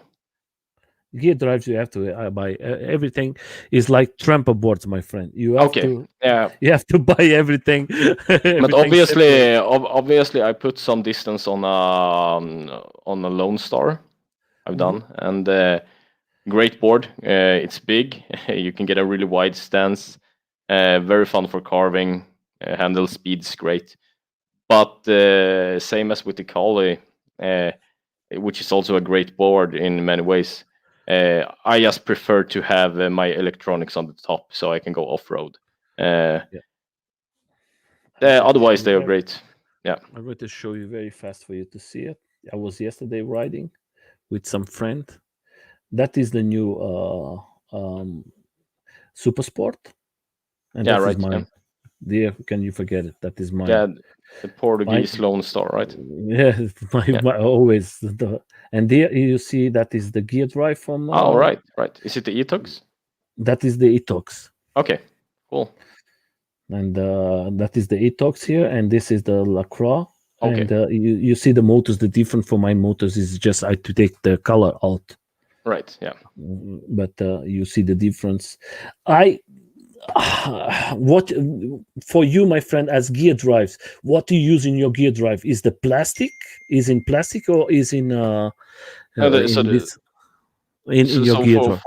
gear drives, you have to buy everything. Is like tramper boards, my friend. Okay. Yeah. You have to buy everything, But everything separate. obviously, I put some distance on a Lone Star. I've Hmm. done, and great board. It's big. You can get a really wide stance. Very fun for carving. Handle speed's great. But same as with the Kali, which is also a great board in many ways. I just prefer to have my electronics on the top so I can go off road. Uh, Yeah, I'm going to show Otherwise, you they are very. great. Yeah. I'm going to show you very fast for you to see it. I was yesterday riding with some friend. That is the new Super Sport, and Yeah. that is Right. Yeah. mine. Dear, can you forget it? That is mine. Yeah. The Mine, Portuguese Lone Star, right? yeah, Yeah. my always and there you see that is the gear drive from Oh, right. Right. Is it the Etox? that is the Etox, Okay. Cool. and that is the Etox here, and this is the Lacroix, Okay. and you see the motors. The difference for my motors is just I to take the color out. Right. Yeah. But you see the difference. I what for you, my friend, as gear drives? What do you use in your gear drive? Is the plastic? Is in plastic or is So in this in your so gear drive?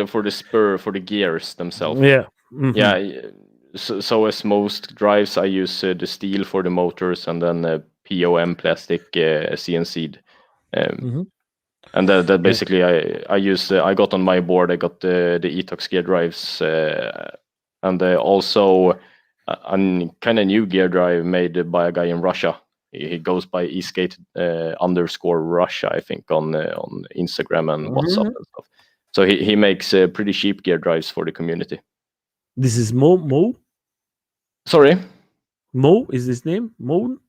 for the spur for the gears themselves. Yeah. Yeah. Hmm. So as most drives, I use the steel for the motors and then POM plastic CNC'd. Um, Hmm. and that Yeah. basically I use I got on my board, I got the Etox gear drives and also a kind of new gear drive made by a guy in Russia. He goes by eskate underscore Russia, I think, on Instagram and WhatsApp Hmm. and stuff. So he makes pretty cheap gear drives for the community. This is Sorry. Mo is his name, Moon.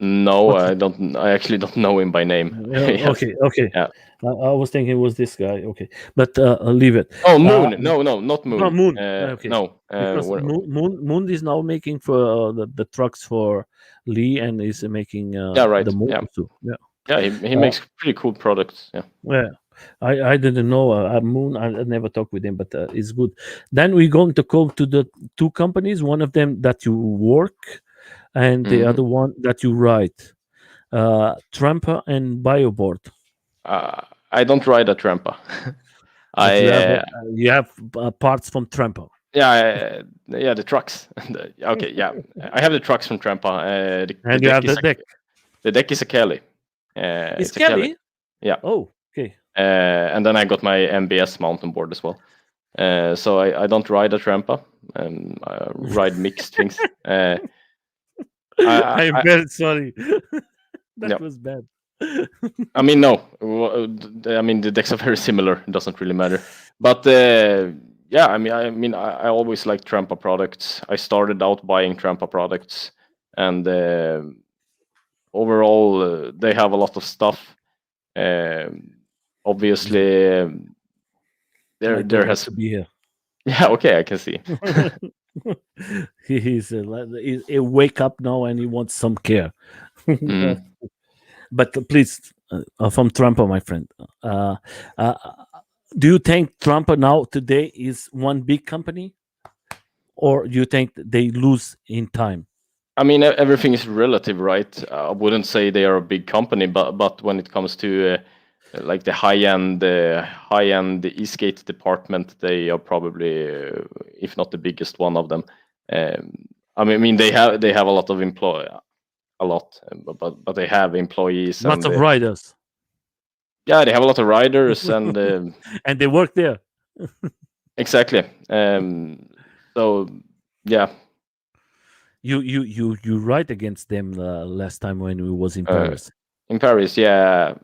No, What? I don't. I actually don't know him by name. Yes. Okay, okay. Yeah. I was thinking it was this guy. Okay, but I'll leave it. Oh, Uh, Moon. No, no, not no, Moon. Moon. Okay, No. because Moon is now making for the trucks for Lee and is making Yeah. the Right. Yeah. motors too. Yeah. Yeah. He Uh, makes pretty cool products. Yeah. yeah. I didn't know Moon. I never talked with him, but it's good. Then we're going to go to the two companies. One of them that you work, and the Hmm. other one that you write. Tramper and Bioboard. I don't ride a Trampa. But I you have parts from Tramper. yeah yeah the trucks. Okay. Yeah. I have the trucks from Trampa. The And you deck have is the deck. the deck is a Kelly. It's It's a Kelly. Kelly. Yeah. Oh, okay. And then I got my MBS mountain board as well. So I don't ride a Trampa. I ride mixed things. I, I am I, very sorry. yeah. That was bad. I mean, no. I mean, the decks are very similar. It doesn't really matter. But yeah, I always liked Trampa products. I started out buying Trampa products, and overall, they have a lot of stuff. Um, obviously, Michael there wants has to be here. yeah. Okay, I can see. He wake up now and he wants some care. Mm. But please, from Trump, my friend, uh, uh, do you think Trump now today is one big company, or do you think they lose in time? I mean, everything is relative, right? I wouldn't say they are a big company, but when it comes to like the high end e-skate department, they are probably, if not the biggest one of them. Um, I mean, they have a lot of a lot, but they have employees Lots and of riders, yeah, they have a lot of riders and and they work there. exactly. So yeah, You ride against them last time when we was in uh, Paris. in Paris, yeah,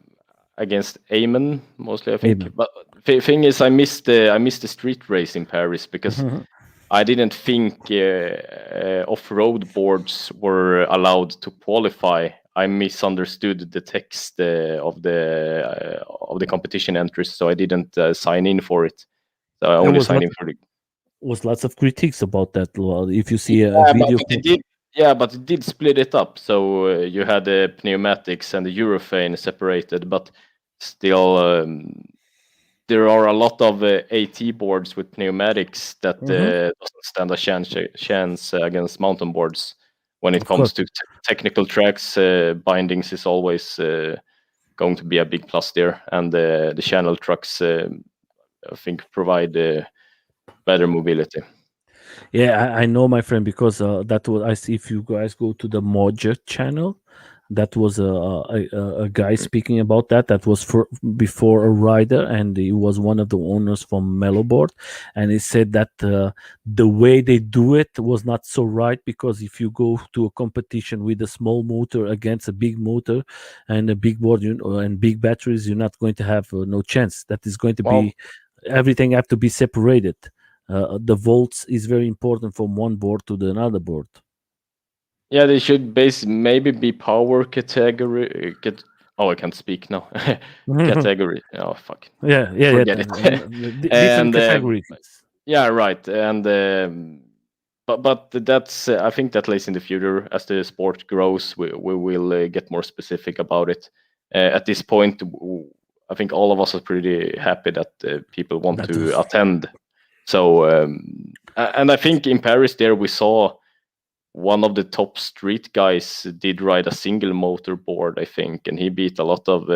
against Amen mostly, I think. Amen. But thing is, I missed the street race in Paris because I didn't think off-road boards were allowed to qualify. I misunderstood the text of the competition entries, so I didn't sign in for it. So I There only was signed in for the lots of critiques about that. Well, if you see a yeah, video but from it did. Yeah, but it did split it up. So you had the pneumatics and the urethane separated. But still there are a lot of AT boards with pneumatics that Hmm. doesn't stand a chance against mountain boards. When it Of course. comes to technical tracks, bindings is always going to be a big plus there, and the channel trucks I think provide better mobility. Yeah, I know, my friend, because that was I see if you guys go to the Moja channel, that was a guy Mm. speaking about that. That was for before a rider, and he was one of the owners from Mellowboard, and he said that the way they do it was not so right, because if you go to a competition with a small motor against a big motor and a big board, and big batteries, you're not going to have no chance. That is going to Well, be everything have to be separated. The volts is very important from one board to the another board. yeah, they should maybe be power category. Oh, I can't speak now. Yeah, Category. Oh fuck, yeah, yeah. forget it. Different And categories. yeah, right. And but that's I think that lays in the future as the sport grows. We will get more specific about it. At this point, I think all of us are pretty happy that people want That to was attend. So and I think in Paris there we saw one of the top street guys did ride a single motor board, I think, and he beat a lot of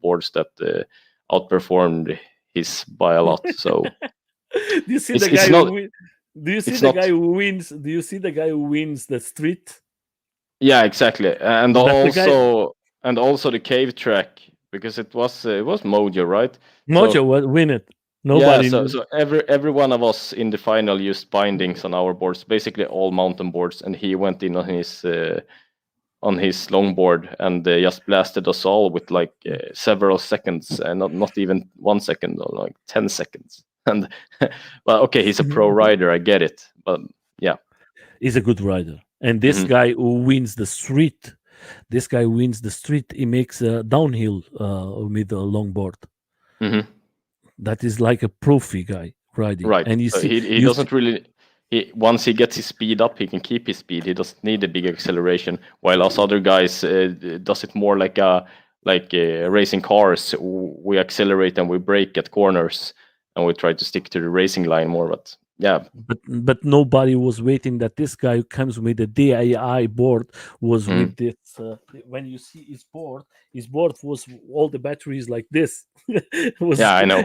boards that outperformed his by a lot. So do you see the it's guy not do you see it's the guy not who wins? Do you see the guy who wins the street? yeah, exactly, That's the guy. and also the cave track because it was Mojo, right? Mojo So will win it. yeah, Nobody knew. so every one of us in the final used bindings on our boards, basically all mountain boards, and he went in on his longboard and just blasted us all with like several seconds, and not even 1 second, or like 10 seconds. And well, okay, he's a pro rider, I get it, but yeah. He's a good rider. And this Hmm. guy who wins the street, this guy wins the street. He makes a downhill with a longboard. Hmm. That is like a profi guy riding. Right. And you So see, he you see, doesn't really. Once he gets his speed up, he can keep his speed. He doesn't need a big acceleration. While us other guys does it more like racing cars. We accelerate and we brake at corners, and we try to stick to the racing line more. But yeah, but nobody was waiting that this guy who comes with a DAI board was mm, with this. When you see his board was all the batteries like this. It was, yeah, I know.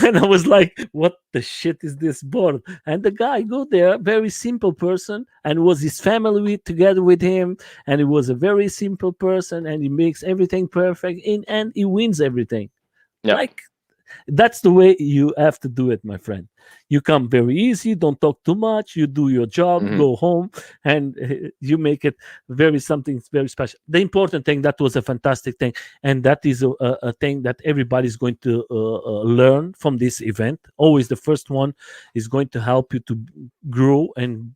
and I was like, "What the shit is this board?" And the guy go there, very simple person, and was his family together with him, and he was a very simple person, and he makes everything perfect, and he wins everything. Yeah. Like, that's the way you have to do it, my friend. You come very easy, don't talk too much, you do your job, Hmm. go home, and you make it very something very special. The important thing, that was a fantastic thing, and that is a thing that everybody's going to learn from this event. Always the first one is going to help you to grow and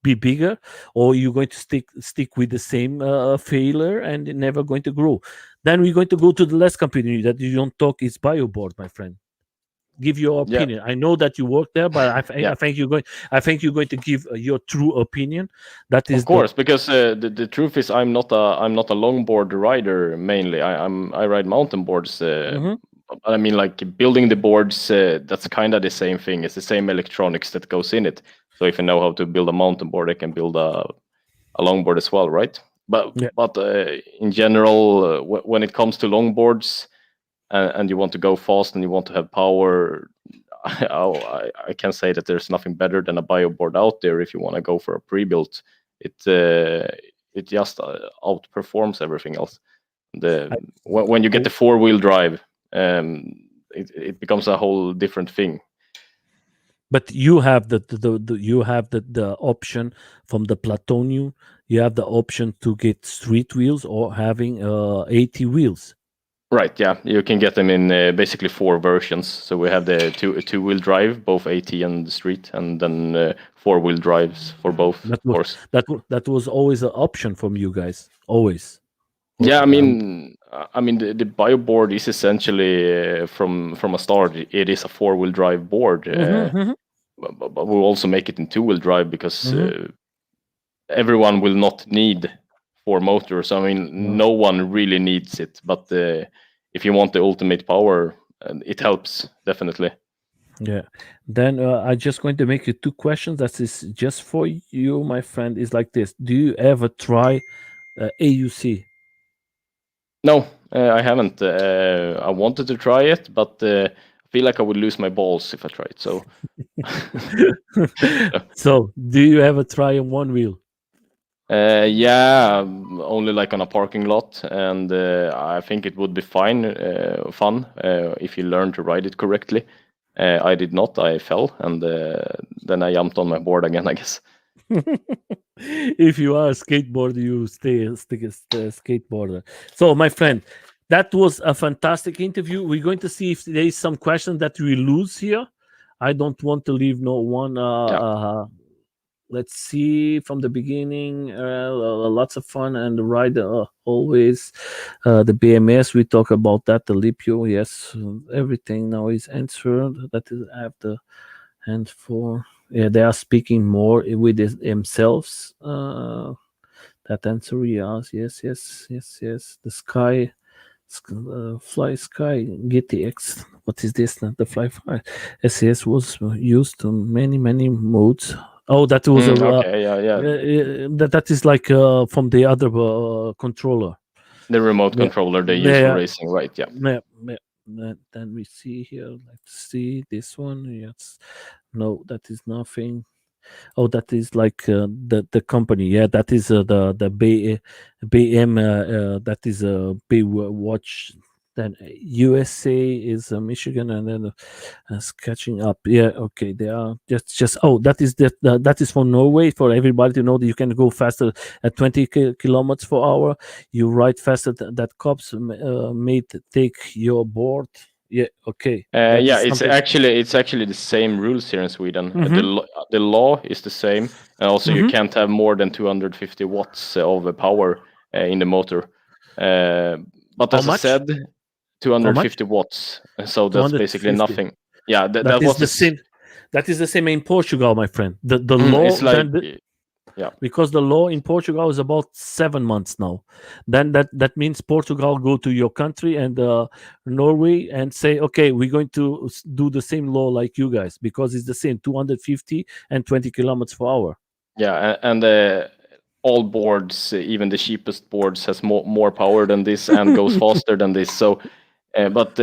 be bigger, or you're going to stick with the same failure and never going to grow. Then we're going to go to the last company that you don't talk is Bioboard, my friend. Give your Yeah. opinion. I know that you work there, but Yeah. I think you're going. I think you're going to give your true opinion. That Of is the. course, because the truth is, I'm not a longboard rider mainly. I ride mountain boards. Mhm. I mean, like building the boards. That's kind of the same thing. It's the same electronics that goes in it. So if I know how to build a mountain board, I can build a longboard as well, right? But Yeah, in general, when it comes to longboards, and you want to go fast and you want to have power, I can say that there's nothing better than a bioboard out there if you want to go for a pre-built. It it just outperforms everything else. The I, when you get I- the four-wheel drive, it becomes a whole different thing. but you have you have the option from the Platonium. You have the option to get street wheels or having 80 wheels. Right, yeah, you can get them in basically four versions. So we have the two-wheel drive, both AT and street, and then four-wheel drives for both, That of was course. that was always an option from you guys. Always. Yeah, Um, I mean the bioboard is essentially from a start. It is a four-wheel drive board, mhm, but we'll also make it in two-wheel drive because mhm, everyone will not need four motors. I mean, mhm. no one really needs it, but if you want the ultimate power, it helps definitely. Yeah. Then I just going to make you two questions. That is just for you, my friend. Is like this: do you ever try AUC? No, I haven't. I wanted to try it, but I feel like I would lose my balls if I tried. So, So, do you ever try on one wheel? yeah, only like on a parking lot, and I think it would be fun if you learn to ride it correctly. I did not. I fell, and then I jumped on my board again, I guess. If you are a skateboarder, you stick as a skateboarder. So, my friend, that was a fantastic interview. We're going to see if there is some question that we lose here. I don't want to leave no one. Yeah. Let's see from the beginning. Lots of fun and the ride always. The BMS we talk about that. The Lipio, yes, everything now is answered. That is I have the hand for. Yeah, they are speaking more with themselves. That answer, yes. The sky, fly sky GTX. What is this? Not the fly fly. SES was used to many modes. Oh, that was a Okay. Yeah. Yeah. that is like from the other controller. The remote Yeah, controller they use for yeah, racing, right? Yeah. yeah. Then we see here. Let's see this one. Yes, no, that is nothing. Oh, that is like the company. Yeah, that is the BM. That is a B watch. Then USA is Michigan, and then catching up. Yeah, okay. They are just. Oh, that is for Norway. For everybody to know that you can go faster at 20 kilometers per hour. You ride faster that cops may take your board. Yeah, okay. That Yeah, is something. it's actually the same rules here in Sweden. Mm-hmm. The law is the same, and also you Mm-hmm. can't have more than 250 watts of power in the motor. Uh, but How as I much? said, How much? 250 watts. So that's basically 250. nothing. Yeah, That that is was the this. same. That is the same in Portugal, my friend. The It's law like, then yeah, because the law in Portugal is about 7 months now. Then that means Portugal go to your country and Norway and say, okay, we're going to do the same law like you guys because it's the same 250 and 20 kilometers per hour. yeah, and all boards, even the cheapest boards, has more power than this and goes faster than this. So but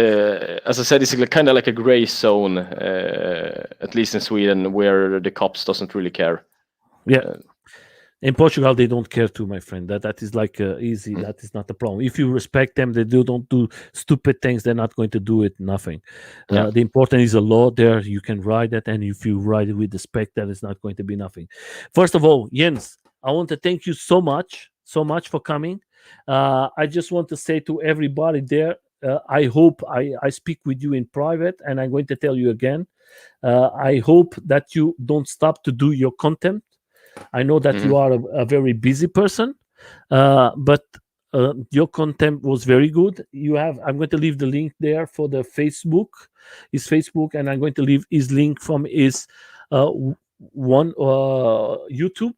as I said, it's kind of like a gray zone, at least in Sweden, where the cops doesn't really care. Yeah. Uh, In Portugal, they don't care too, my friend. That is like easy. mm, That is not a problem. If you respect them, they don't do stupid things. They're not going to do it. Nothing. yeah. The important is a law there. You can ride it, and if you ride it with respect, that is not going to be nothing. First of all, Jens, I want to thank you so much for coming. I just want to say to everybody there, I hope I speak with you in private, and I'm going to tell you again. I hope that you don't stop to do your content. I know that Hmm. you are a very busy person, but your content was very good. You have. I'm going to leave the link there for the Facebook, his Facebook, and I'm going to leave his link from his one YouTube.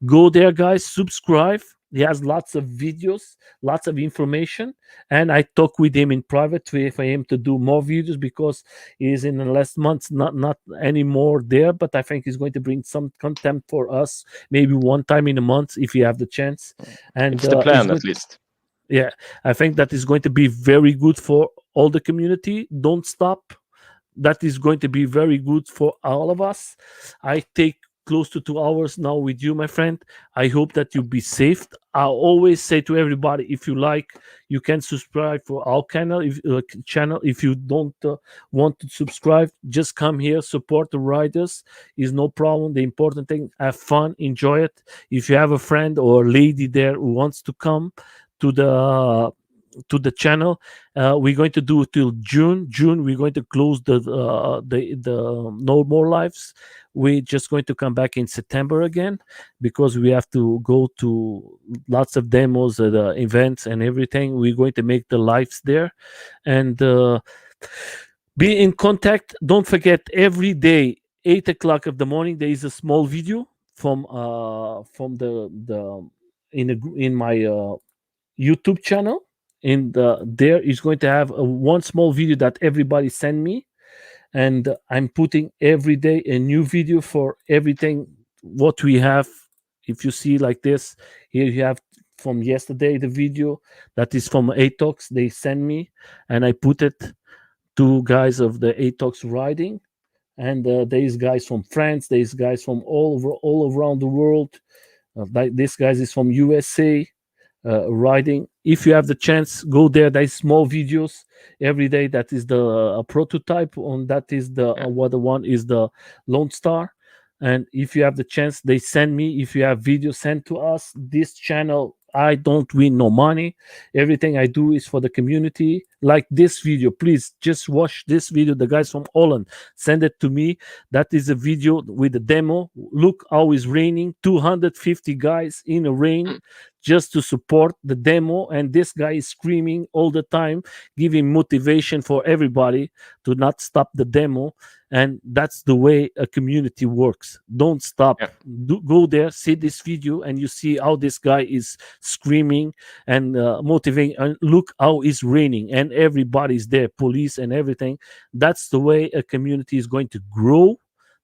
Go there, guys. Subscribe. He has lots of videos, lots of information, and I talk with him in private for him to do more videos because he's in the last months not anymore there. But I think he's going to bring some content for us, maybe one time in a month if you have the chance, and It's the he's plan, going. at least. Yeah, I think that is going to be very good for all the community. Don't stop. That is going to be very good for all of us. I take close to 2 hours now with you, my friend. I hope that you be safe. I always say to everybody, if you like, you can subscribe for our channel. If you don't want to subscribe, just come here, support the riders. Is no problem. The important thing, have fun, enjoy it. If you have a friend or a lady there who wants to come to the channel. We're going to do till June. June, we're going to close the No More Lives. We're just going to come back in September again because we have to go to lots of demos, events, and everything. We're going to make the lives there, and be in contact. Don't forget every day, 8 o'clock of the morning. There is a small video from the in my YouTube channel. in there is going to have one small video that everybody send me, and I'm putting every day a new video for everything what we have. If you see like this, here you have from yesterday the video that is from ATOX they send me, and I put it to guys of the ATOX riding, and there's guys from France, there's guys from all around the world. This guys is from USA, riding. If you have the chance, go there. There's small videos every day. That is the prototype. On that is the Yeah. what the one is the Lone Star. And if you have the chance, they send me. If you have videos, sent to us. This channel, I don't win no money. Everything I do is for the community. Like this video, please just watch this video. The guys from Holland send it to me. That is a video with a demo. Look how it's raining. 250 guys in the rain Mm. just to support the demo, and this guy is screaming all the time, giving motivation for everybody to not stop the demo. And that's the way a community works. Don't stop. Yeah. Go there, see this video, and you see how this guy is screaming and motivating. And look how it's raining, and everybody's there, police and everything. That's the way a community is going to grow.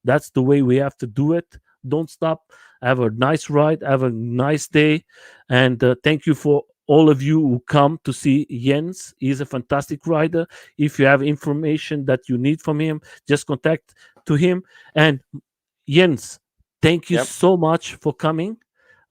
That's the way we have to do it. Don't stop. Have a nice ride. Have a nice day. And thank you for all of you who come to see Jens. He's a fantastic rider. If you have information that you need from him, just contact to him. And Jens, thank you Yep. so much for coming.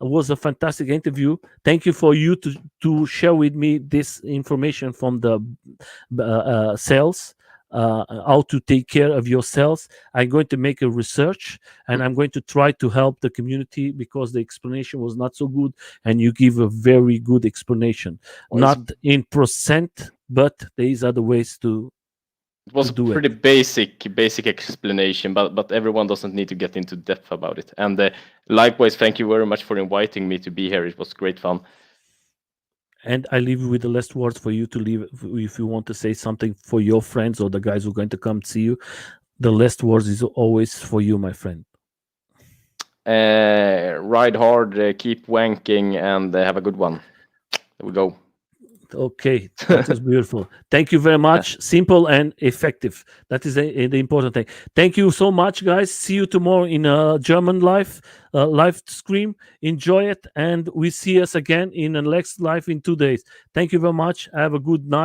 It was a fantastic interview. Thank you for you to share with me this information from the cells, how to take care of your cells. I'm going to make a research, and I'm going to try to help the community because the explanation was not so good, and you give a very good explanation, Well, not in percent, but there is other ways it was a do it. pretty basic explanation, but everyone doesn't need to get into depth about it. And likewise, thank you very much for inviting me to be here. It was great fun. And I leave you with the last words for you to leave. If you want to say something for your friends or the guys who are going to come see you, the last words is always for you, my friend. Ride hard, keep wanking, and have a good one. There we go. Okay, that was beautiful. Thank you very much. Simple and effective. That is the important thing. Thank you so much, guys. See you tomorrow in a German live stream. Enjoy it, and we see us again in the next live in 2 days. Thank you very much. Have a good night.